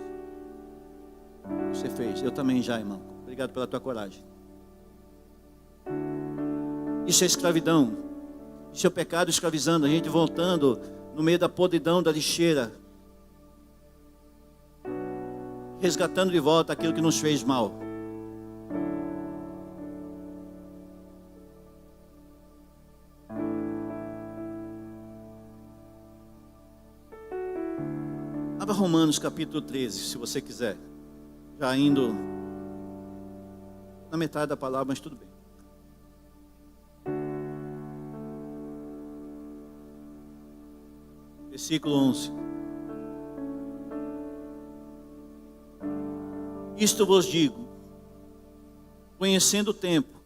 Você fez, eu também já, irmão. Obrigado pela tua coragem. Isso é escravidão. Isso é o pecado escravizando a gente, voltando no meio da podridão, da lixeira, resgatando de volta aquilo que nos fez mal. Abra Romanos capítulo 13, se você quiser. Já indo na metade da palavra, mas tudo bem. Versículo 11. Isto vos digo, conhecendo o tempo,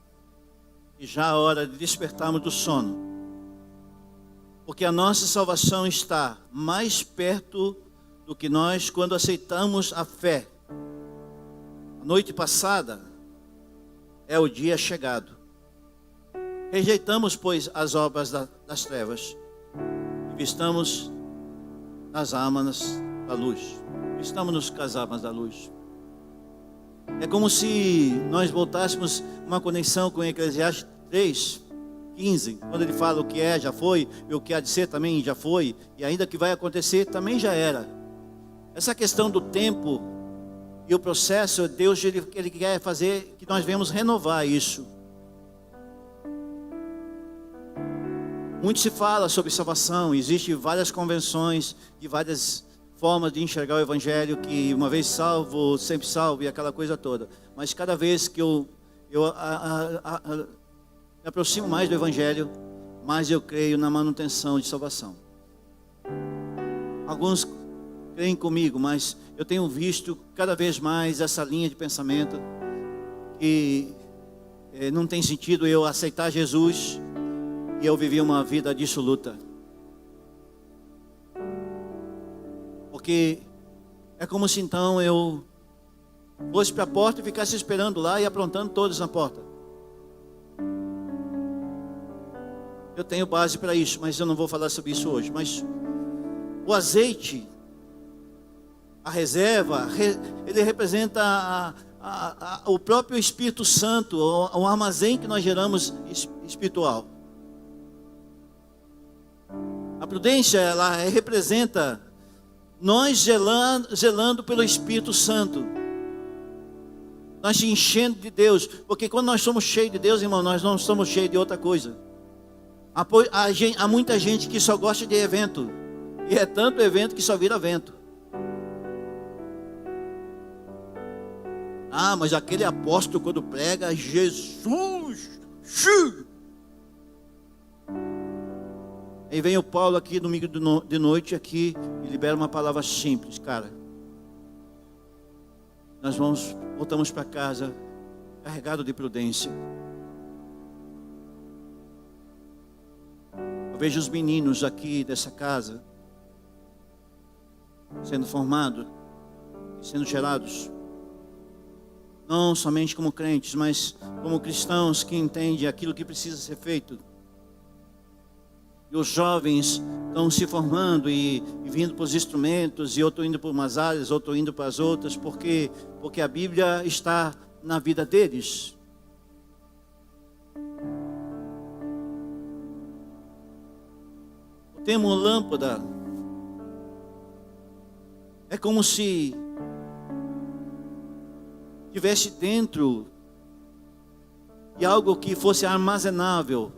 e já a hora de despertarmos do sono, porque a nossa salvação está mais perto do que nós quando aceitamos a fé. A noite passada é o dia chegado. Rejeitamos, pois, as obras das trevas e vistamos nas armas da luz. Estamos nas armas da luz. É como se nós voltássemos uma conexão com Eclesiastes 3:15, quando ele fala o que é, já foi, e o que há de ser também já foi, e ainda que vai acontecer também já era. Essa questão do tempo e o processo, Deus ele quer fazer que nós venhamos renovar isso. Muito se fala sobre salvação, existem várias convenções e várias formas de enxergar o Evangelho, que uma vez salvo, sempre salvo e aquela coisa toda. Mas cada vez que eu me aproximo mais do Evangelho, mais eu creio na manutenção de salvação. Alguns creem comigo, mas eu tenho visto cada vez mais essa linha de pensamento que não tem sentido eu aceitar Jesus e eu viver uma vida dissoluta. Porque é como se então eu fosse para a porta e ficasse esperando lá e aprontando todos na porta. Eu tenho base para isso, mas eu não vou falar sobre isso hoje. Mas o azeite, a reserva, ele representa o próprio Espírito Santo, o armazém que nós geramos espiritual. A prudência, ela representa nós zelando pelo Espírito Santo, nós se enchendo de Deus, porque quando nós somos cheios de Deus, irmão, nós não somos cheios de outra coisa. Há muita gente que só gosta de evento, e é tanto evento que só vira vento. Ah, mas aquele apóstolo quando prega, Jesus, aí vem o Paulo aqui domingo de noite aqui e libera uma palavra simples, cara. Nós voltamos para casa carregado de prudência. Eu vejo os meninos aqui dessa casa sendo formados e sendo gerados, não somente como crentes, mas como cristãos que entendem aquilo que precisa ser feito. E os jovens estão se formando e vindo para os instrumentos, e outro indo para umas áreas, outro indo para as outras, porque a Bíblia está na vida deles. O termo lâmpada é como se tivesse dentro de algo que fosse armazenável.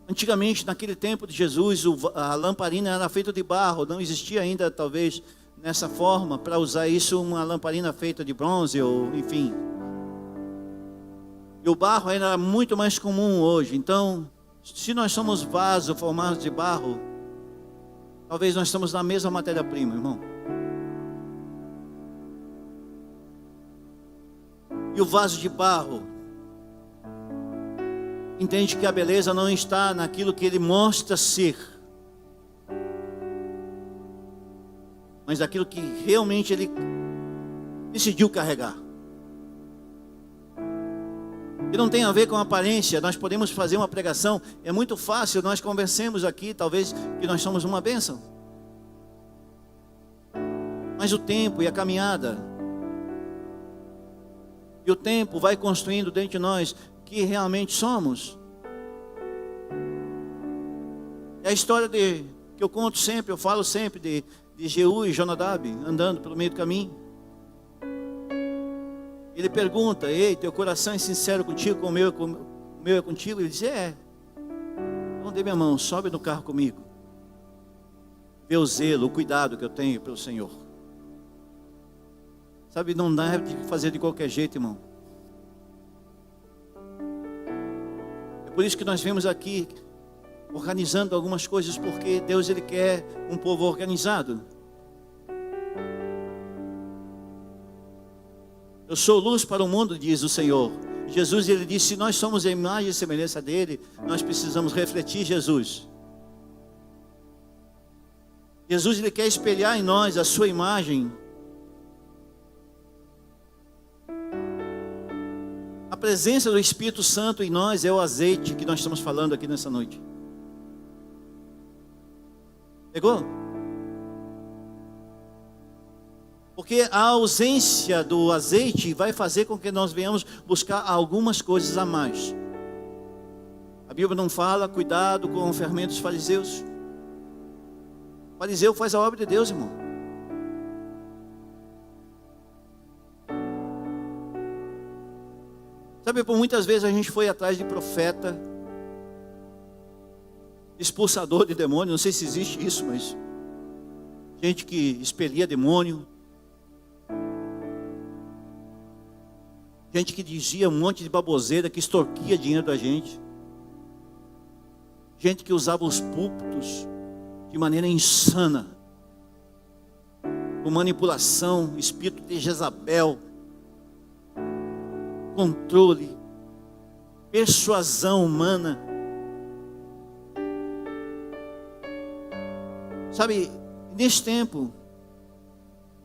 Antigamente, naquele tempo de Jesus, a lamparina era feita de barro, não existia ainda, talvez, nessa forma, para usar isso, uma lamparina feita de bronze, ou enfim. E o barro era muito mais comum hoje. Então, se nós somos vasos formados de barro, talvez nós estamos na mesma matéria-prima, irmão. E o vaso de barro entende que a beleza não está naquilo que ele mostra ser, mas naquilo que realmente ele decidiu carregar. E não tem a ver com aparência. Nós podemos fazer uma pregação, é muito fácil, nós conversemos aqui, talvez, que nós somos uma bênção. Mas o tempo e a caminhada, e o tempo vai construindo dentro de nós que realmente somos. É a história que eu conto sempre, eu falo sempre de Jeú e Jonadab andando pelo meio do caminho. Ele pergunta: ei, teu coração é sincero contigo, como o meu é contigo? Ele diz: é. Então dê minha mão, sobe no carro comigo. Vê o zelo, o cuidado que eu tenho pelo Senhor. Sabe, não dá de fazer de qualquer jeito, irmão. É por isso que nós vemos aqui organizando algumas coisas, porque Deus, Ele quer um povo organizado. Eu sou luz para o mundo, diz o Senhor. Jesus, Ele disse: se nós somos a imagem e semelhança dEle, nós precisamos refletir Jesus. Jesus, Ele quer espelhar em nós a sua imagem. A presença do Espírito Santo em nós é o azeite que nós estamos falando aqui nessa noite. Pegou? Porque a ausência do azeite vai fazer com que nós venhamos buscar algumas coisas a mais. A Bíblia não fala, cuidado com o fermento dos fariseus. O fariseu faz a obra de Deus, irmão. Sabe, por muitas vezes a gente foi atrás de profeta, expulsador de demônio, não sei se existe isso, mas gente que expelia demônio, gente que dizia um monte de baboseira, que extorquia dinheiro da gente, gente que usava os púlpitos de maneira insana, com manipulação, espírito de Jezabel, controle, persuasão humana. Sabe, nesse tempo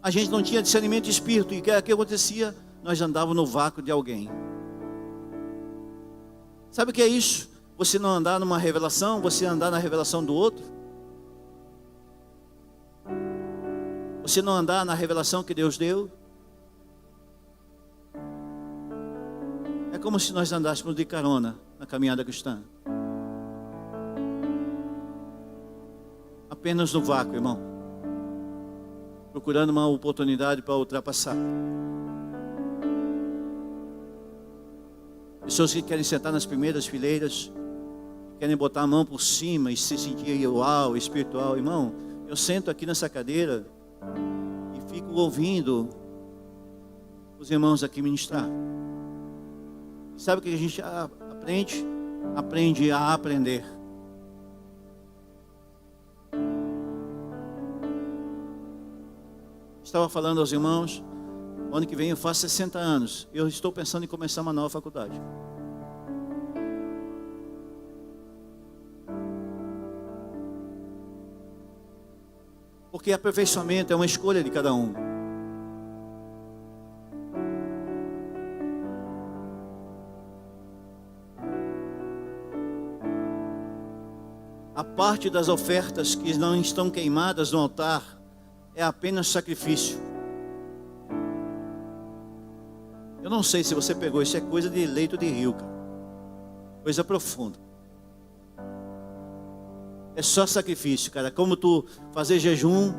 a gente não tinha discernimento de espírito, e o que acontecia? Nós andávamos no vácuo de alguém. Sabe o que é isso? Você não andar numa revelação, você andar na revelação do outro. Você não andar na revelação que Deus deu. É como se nós andássemos de carona na caminhada cristã. Apenas no vácuo, irmão. Procurando uma oportunidade para ultrapassar. Pessoas que querem sentar nas primeiras fileiras, querem botar a mão por cima e se sentir uau, espiritual. Irmão, eu sento aqui nessa cadeira e fico ouvindo os irmãos aqui ministrar. Sabe o que a gente aprende? Aprende a aprender. Estava falando aos irmãos, Ano que vem eu faço 60 anos. Eu estou pensando em começar uma nova faculdade. Porque aperfeiçoamento é uma escolha de cada um. A parte das ofertas que não estão queimadas no altar é apenas sacrifício. Eu não sei se você pegou, isso é coisa de leito de rio, cara. Coisa profunda. É só sacrifício, cara. Como tu fazer jejum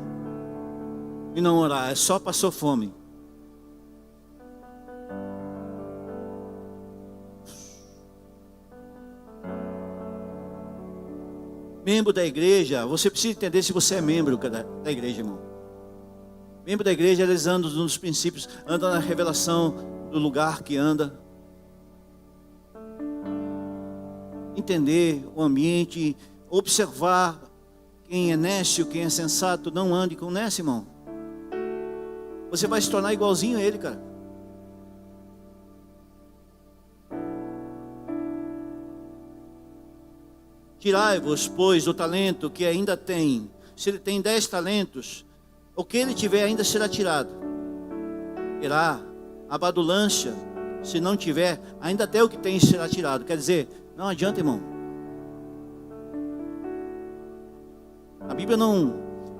e não orar. É só passou fome. Membro da igreja, você precisa entender se você é membro da igreja, irmão. Membro da igreja, eles andam nos princípios, andam na revelação do lugar que anda. Entender o ambiente, observar quem é nécio, quem é sensato. Não ande com nécio, irmão. Você vai se tornar igualzinho a ele, cara. Tirai-vos, pois, do talento que ainda tem. Se ele tem 10 talentos, o que ele tiver ainda será tirado. Terá a badulância. Se não tiver, ainda até o que tem será tirado. Quer dizer, não adianta, irmão. A Bíblia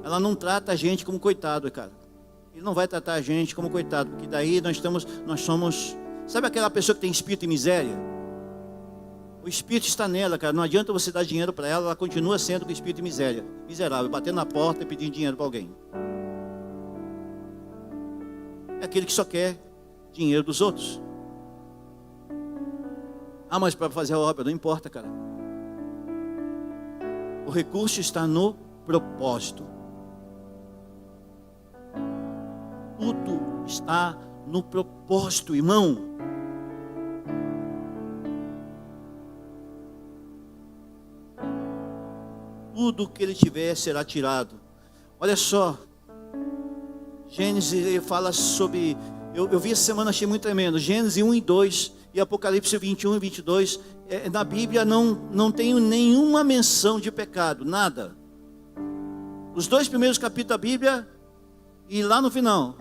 ela não trata a gente como coitado, cara. Ele não vai tratar a gente como coitado, porque daí nós somos, sabe aquela pessoa que tem espírito de miséria? O espírito está nela, cara. Não adianta você dar dinheiro para ela, ela continua sendo com espírito de miséria, miserável, batendo na porta e pedindo dinheiro para alguém. É aquele que só quer dinheiro dos outros. Ah, mas para fazer a obra, não importa, cara. O recurso está no propósito. Tudo está no propósito, irmão. Tudo que ele tiver será tirado. Olha só, Gênesis ele fala sobre, eu vi essa semana, achei muito tremendo, Gênesis 1 e 2 e Apocalipse 21 e 22, na Bíblia não tem nenhuma menção de pecado, nada. Os 2 primeiros capítulos da Bíblia e lá no final.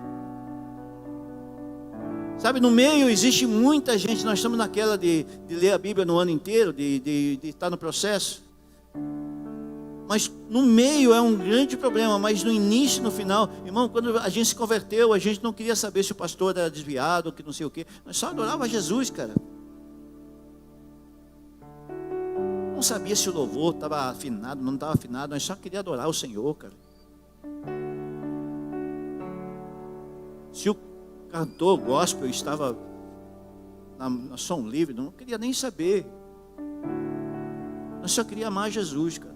Sabe, no meio existe muita gente, nós estamos naquela de ler a Bíblia no ano inteiro, de estar no processo. Mas no meio é um grande problema, mas no início, no final, irmão, quando a gente se converteu, a gente não queria saber se o pastor era desviado, que não sei o quê. Nós só adorava Jesus, cara. Não sabia se o louvor estava afinado, não estava afinado, nós só queríamos adorar o Senhor, cara. Se o cantor gospel estava na som livre, não queria nem saber. Nós só queríamos amar Jesus, cara.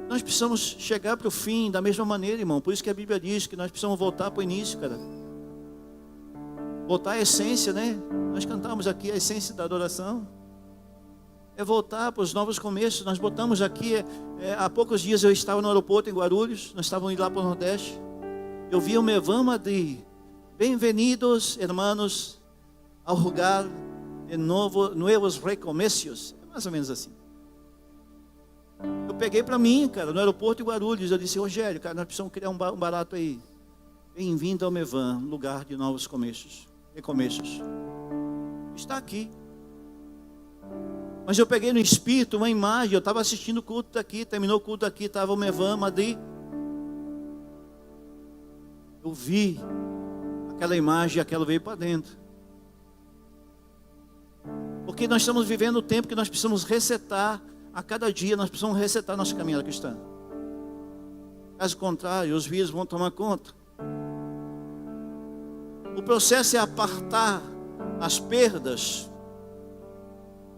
Nós precisamos chegar para o fim da mesma maneira, irmão. Por isso que a Bíblia diz que nós precisamos voltar para o início, cara. Voltar à essência, né? Nós cantamos aqui a essência da adoração. É voltar para os novos começos. Nós botamos aqui, há poucos dias eu estava no aeroporto em Guarulhos. Nós estávamos indo lá para o Nordeste. Eu vi o Mevan Madrid. Bem-vindos, hermanos, ao lugar de novos recomeços. É mais ou menos assim. Eu peguei para mim, cara, no aeroporto de Guarulhos. Eu disse, Rogério, cara, nós precisamos criar um barato aí. Bem-vindo ao Mevan, lugar de novos começos. Recomeços. Está aqui. Mas eu peguei no espírito uma imagem. Eu estava assistindo o culto daqui. Terminou o culto aqui. Estava o Mevan Madrid. Eu vi aquela imagem e aquela veio para dentro. Porque nós estamos vivendo o tempo que nós precisamos resetar. A cada dia nós precisamos resetar nossa caminhada cristã. Caso contrário, os vírus vão tomar conta. O processo é apartar as perdas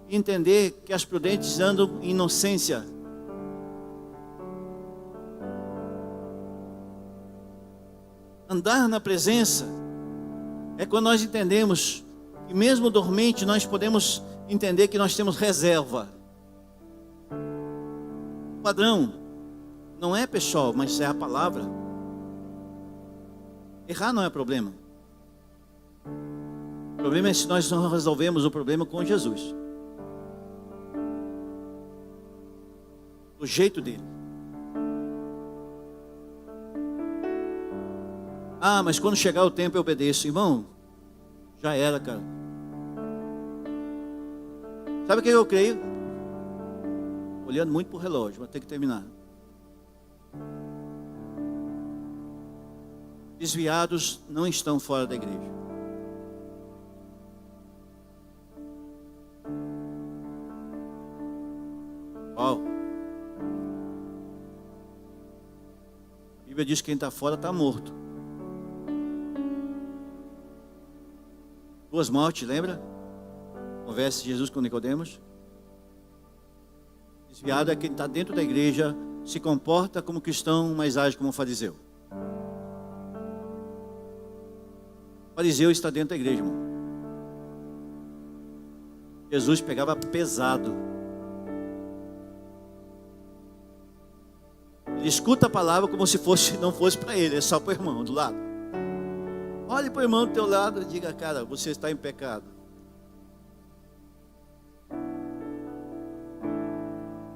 e entender que as prudentes andam em inocência. Andar na presença é quando nós entendemos que mesmo dormente nós podemos entender que nós temos reserva. O padrão não é pessoal, mas é a palavra. Errar não é problema. O problema é se nós não resolvemos o problema com Jesus. Do jeito dele. Ah, mas quando chegar o tempo eu obedeço. Irmão, já era, cara. Sabe o que eu creio? Olhando muito para o relógio, vou ter que terminar. Desviados não estão fora da igreja. Uau. A Bíblia diz que quem está fora está morto. 2 mortes, lembra? Conversa de Jesus com Nicodemos. Desviado é quem está dentro da igreja, se comporta como cristão, mas age como fariseu. O fariseu está dentro da igreja, irmão. Jesus pegava pesado. Ele escuta a palavra como se não fosse para ele, é só para o irmão do lado. Olhe para o irmão do teu lado e diga, cara, você está em pecado.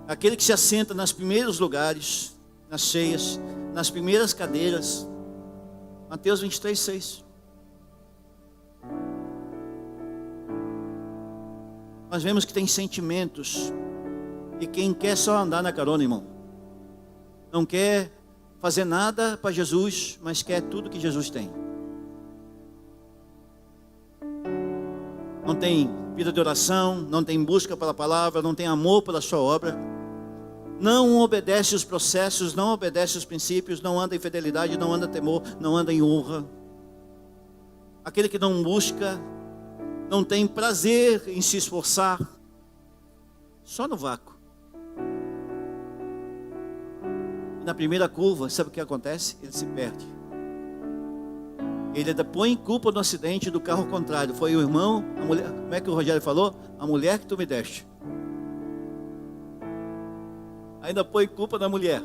Aquele que se assenta nos primeiros lugares, nas cheias, nas primeiras cadeiras. Mateus 23:6. Nós vemos que tem sentimentos. E quem quer só andar na carona, irmão, não quer fazer nada para Jesus, mas quer tudo que Jesus tem. Não tem vida de oração, não tem busca pela palavra, não tem amor pela sua obra. Não obedece os processos, não obedece os princípios, não anda em fidelidade, não anda em temor, não anda em honra. Aquele que não busca, não tem prazer em se esforçar, só no vácuo. E na primeira curva, sabe o que acontece? Ele se perde. Ele põe culpa no acidente do carro contrário. Foi o irmão, a mulher, como é que o Rogério falou? A mulher que tu me deste. Ainda põe culpa na mulher.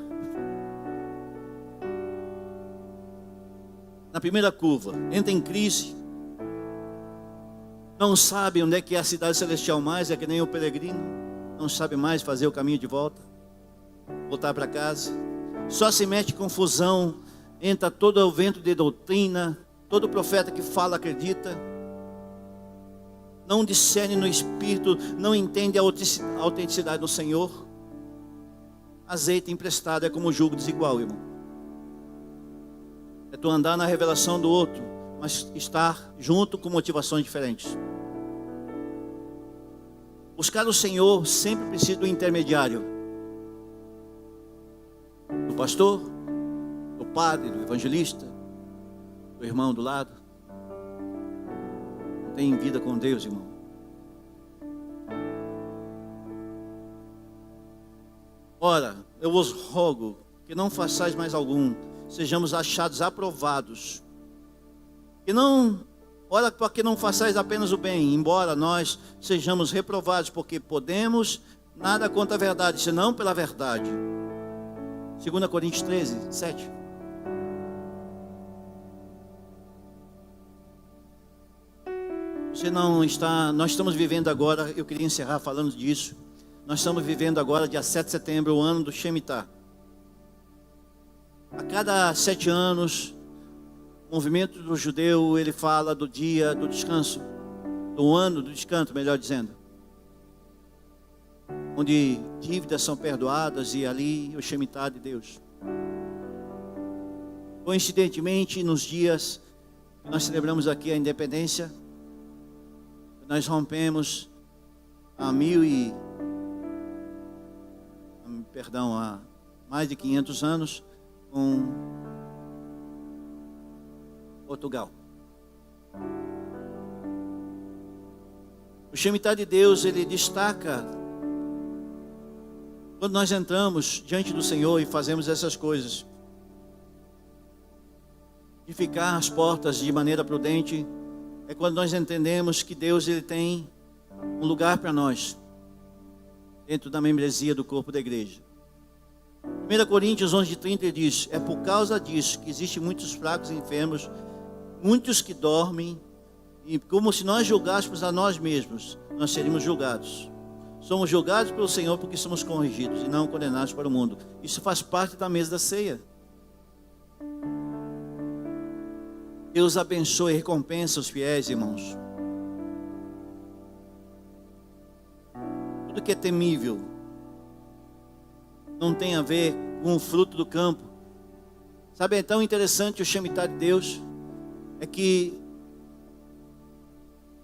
Na primeira curva, entra em crise. Não sabe onde é que é a cidade celestial mais, é que nem o peregrino. Não sabe mais fazer o caminho de volta. Voltar para casa. Só se mete em confusão. Entra todo o vento de doutrina. Todo profeta que fala acredita. Não discerne no espírito. Não entende a autenticidade do Senhor. Azeite emprestado é como jugo desigual, irmão. É tu andar na revelação do outro, mas estar junto com motivações diferentes. Buscar o Senhor sempre precisa do intermediário. Do pastor, do padre, do evangelista, do irmão do lado. Não tem vida com Deus, irmão. Ora, eu vos rogo que não façais mais algum, sejamos achados aprovados. Ora, para que não façais apenas o bem, embora nós sejamos reprovados, porque podemos nada contra a verdade, senão pela verdade. 2 Coríntios 13:7. Nós estamos vivendo agora, eu queria encerrar falando disso. Nós estamos vivendo agora, dia 7 de setembro, o ano do Shemitah. A cada 7 anos, o movimento do judeu, ele fala do dia do descanso, do ano do descanso, melhor dizendo. Onde dívidas são perdoadas e ali o Shemitah de Deus. Coincidentemente, nos dias que nós celebramos aqui a independência, nós rompemos há mais de 500 anos com Portugal. O Shemitah de Deus, ele destaca quando nós entramos diante do Senhor e fazemos essas coisas, de ficar às portas de maneira prudente, é quando nós entendemos que Deus, ele tem um lugar para nós dentro da membresia do corpo da igreja. 1 Coríntios 11:30 diz: é por causa disso que existem muitos fracos e enfermos, muitos que dormem, e como se nós julgássemos a nós mesmos, nós seríamos julgados. Somos julgados pelo Senhor porque somos corrigidos e não condenados para o mundo. Isso faz parte da mesa da ceia. Deus abençoe e recompensa os fiéis, irmãos. Tudo que é temível não tem a ver com o fruto do campo. Sabe, é tão interessante o Shemitah de Deus, é que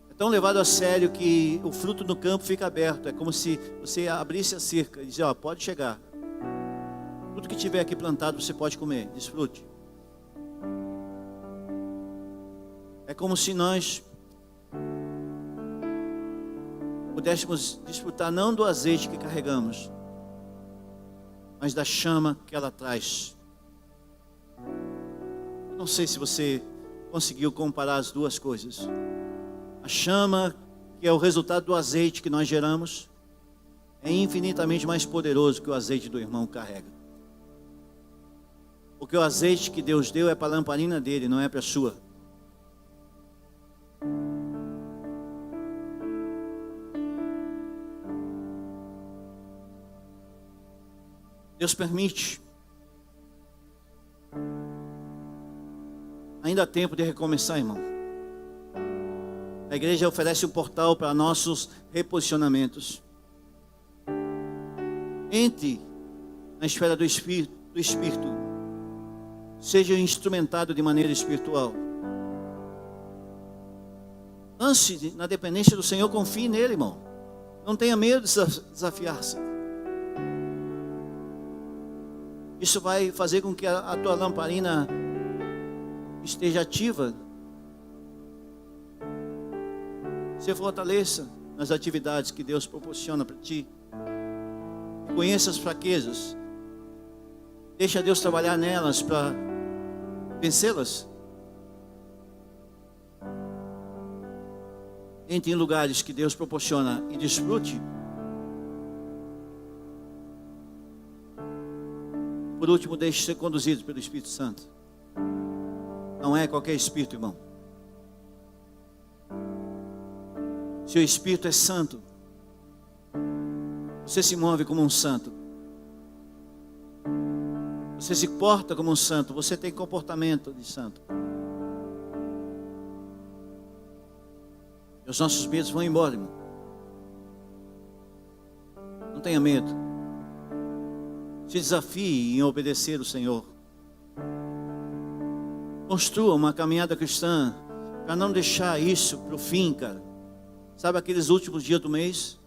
é tão levado a sério que o fruto do campo fica aberto. É como se você abrisse a cerca e dizia, ó, pode chegar. Tudo que tiver aqui plantado você pode comer, desfrute. É como se nós pudéssemos desfrutar não do azeite que carregamos, mas da chama que ela traz. Não sei se você conseguiu comparar as duas coisas. A chama, que é o resultado do azeite que nós geramos, é infinitamente mais poderoso que o azeite do irmão carrega. Porque o azeite que Deus deu é para a lamparina dele, não é para a sua. Deus permite. Ainda há tempo de recomeçar, irmão. A igreja oferece um portal para nossos reposicionamentos. Entre na esfera do Espírito. Seja instrumentado de maneira espiritual. Lance na dependência do Senhor, confie nele, irmão. Não tenha medo de desafiar-se. Isso vai fazer com que a tua lamparina esteja ativa. Se fortaleça nas atividades que Deus proporciona para ti. Conheça as fraquezas. Deixa Deus trabalhar nelas para vencê-las. Entre em lugares que Deus proporciona e desfrute. Por último, deixe ser conduzido pelo Espírito Santo. Não é qualquer espírito, irmão. Se o Espírito é santo, você se move como um santo. Você se porta como um santo. Você tem comportamento de santo. E os nossos medos vão embora, irmão. Não tenha medo. Se desafie em obedecer o Senhor. Construa uma caminhada cristã para não deixar isso para o fim, cara. Sabe aqueles últimos dias do mês?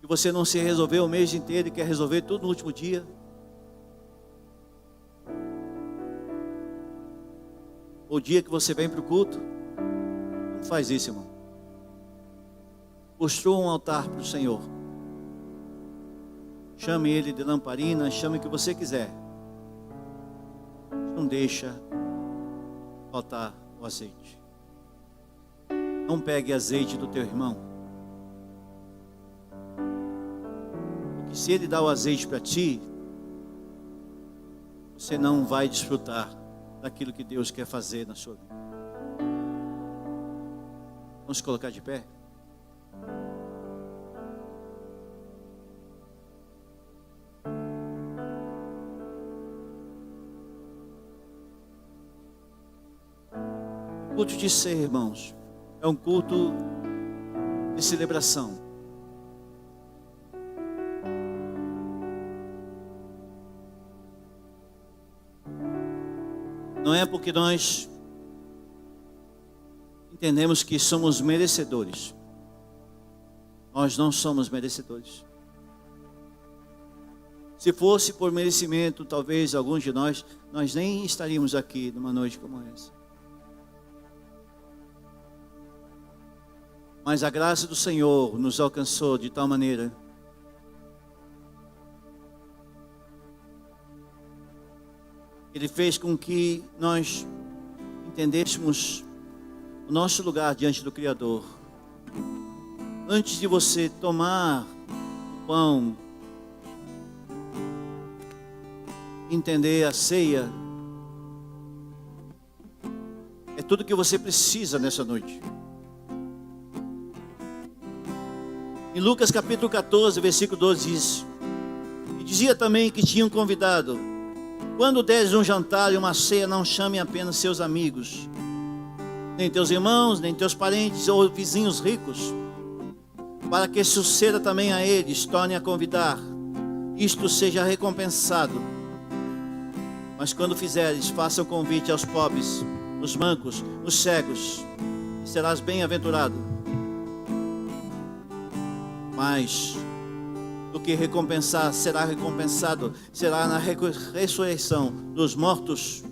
Que você não se resolveu o mês inteiro e quer resolver tudo no último dia? O dia que você vem para o culto? Não faz isso, irmão. Construa um altar para o Senhor. Chame ele de lamparina, chame o que você quiser. Não deixa faltar o azeite. Não pegue azeite do teu irmão. Porque se ele dá o azeite para ti, você não vai desfrutar daquilo que Deus quer fazer na sua vida. Vamos se colocar de pé? O culto de ceia, irmãos, é um culto de celebração. Não é porque nós entendemos que somos merecedores. Nós não somos merecedores. Se fosse por merecimento, talvez alguns de nós nem estaríamos aqui numa noite como essa. Mas a graça do Senhor nos alcançou de tal maneira Ele fez com que nós entendêssemos o nosso lugar diante do Criador. Antes de você tomar o pão, entender a ceia, tudo que você precisa nessa noite. Em Lucas capítulo 14, versículo 12 diz: e dizia também que tinham convidado: quando deres um jantar e uma ceia, não chame apenas seus amigos, nem teus irmãos, nem teus parentes ou vizinhos ricos, para que suceda também a eles, torne a convidar, isto seja recompensado. Mas quando fizeres, faça o convite aos pobres, os mancos, os cegos, e serás bem-aventurado. Mas do que recompensar, será recompensado, será na ressurreição dos mortos.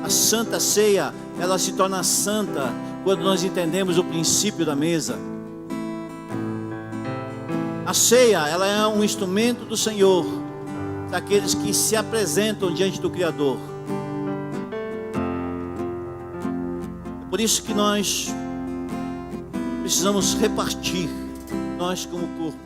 A Santa Ceia, ela se torna santa quando nós entendemos o princípio da mesa. A ceia, ela é um instrumento do Senhor, daqueles que se apresentam diante do Criador. É por isso que nós precisamos repartir, nós como corpo.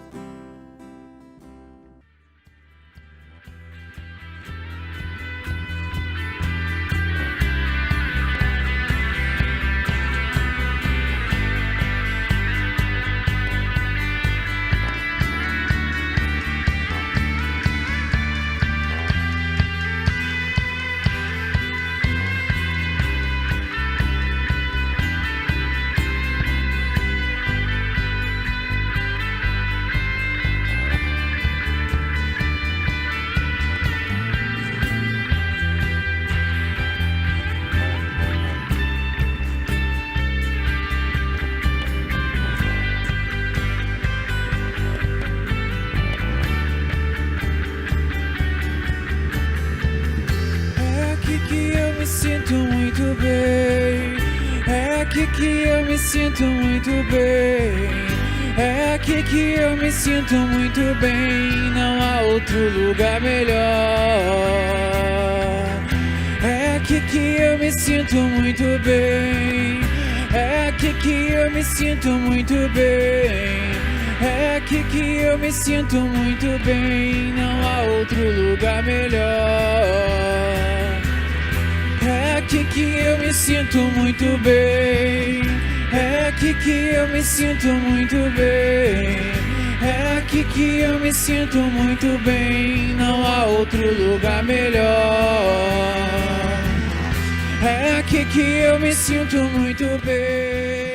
Sinto muito bem, é aqui que eu me sinto muito bem, é aqui que eu me sinto muito bem, não há outro lugar melhor. É aqui que eu me sinto muito bem, é aqui que eu me sinto muito bem, é aqui que eu me sinto muito bem, não há outro lugar melhor. É aqui que eu me sinto muito bem, é aqui que eu me sinto muito bem, é aqui que eu me sinto muito bem, não há outro lugar melhor. É aqui que eu me sinto muito bem.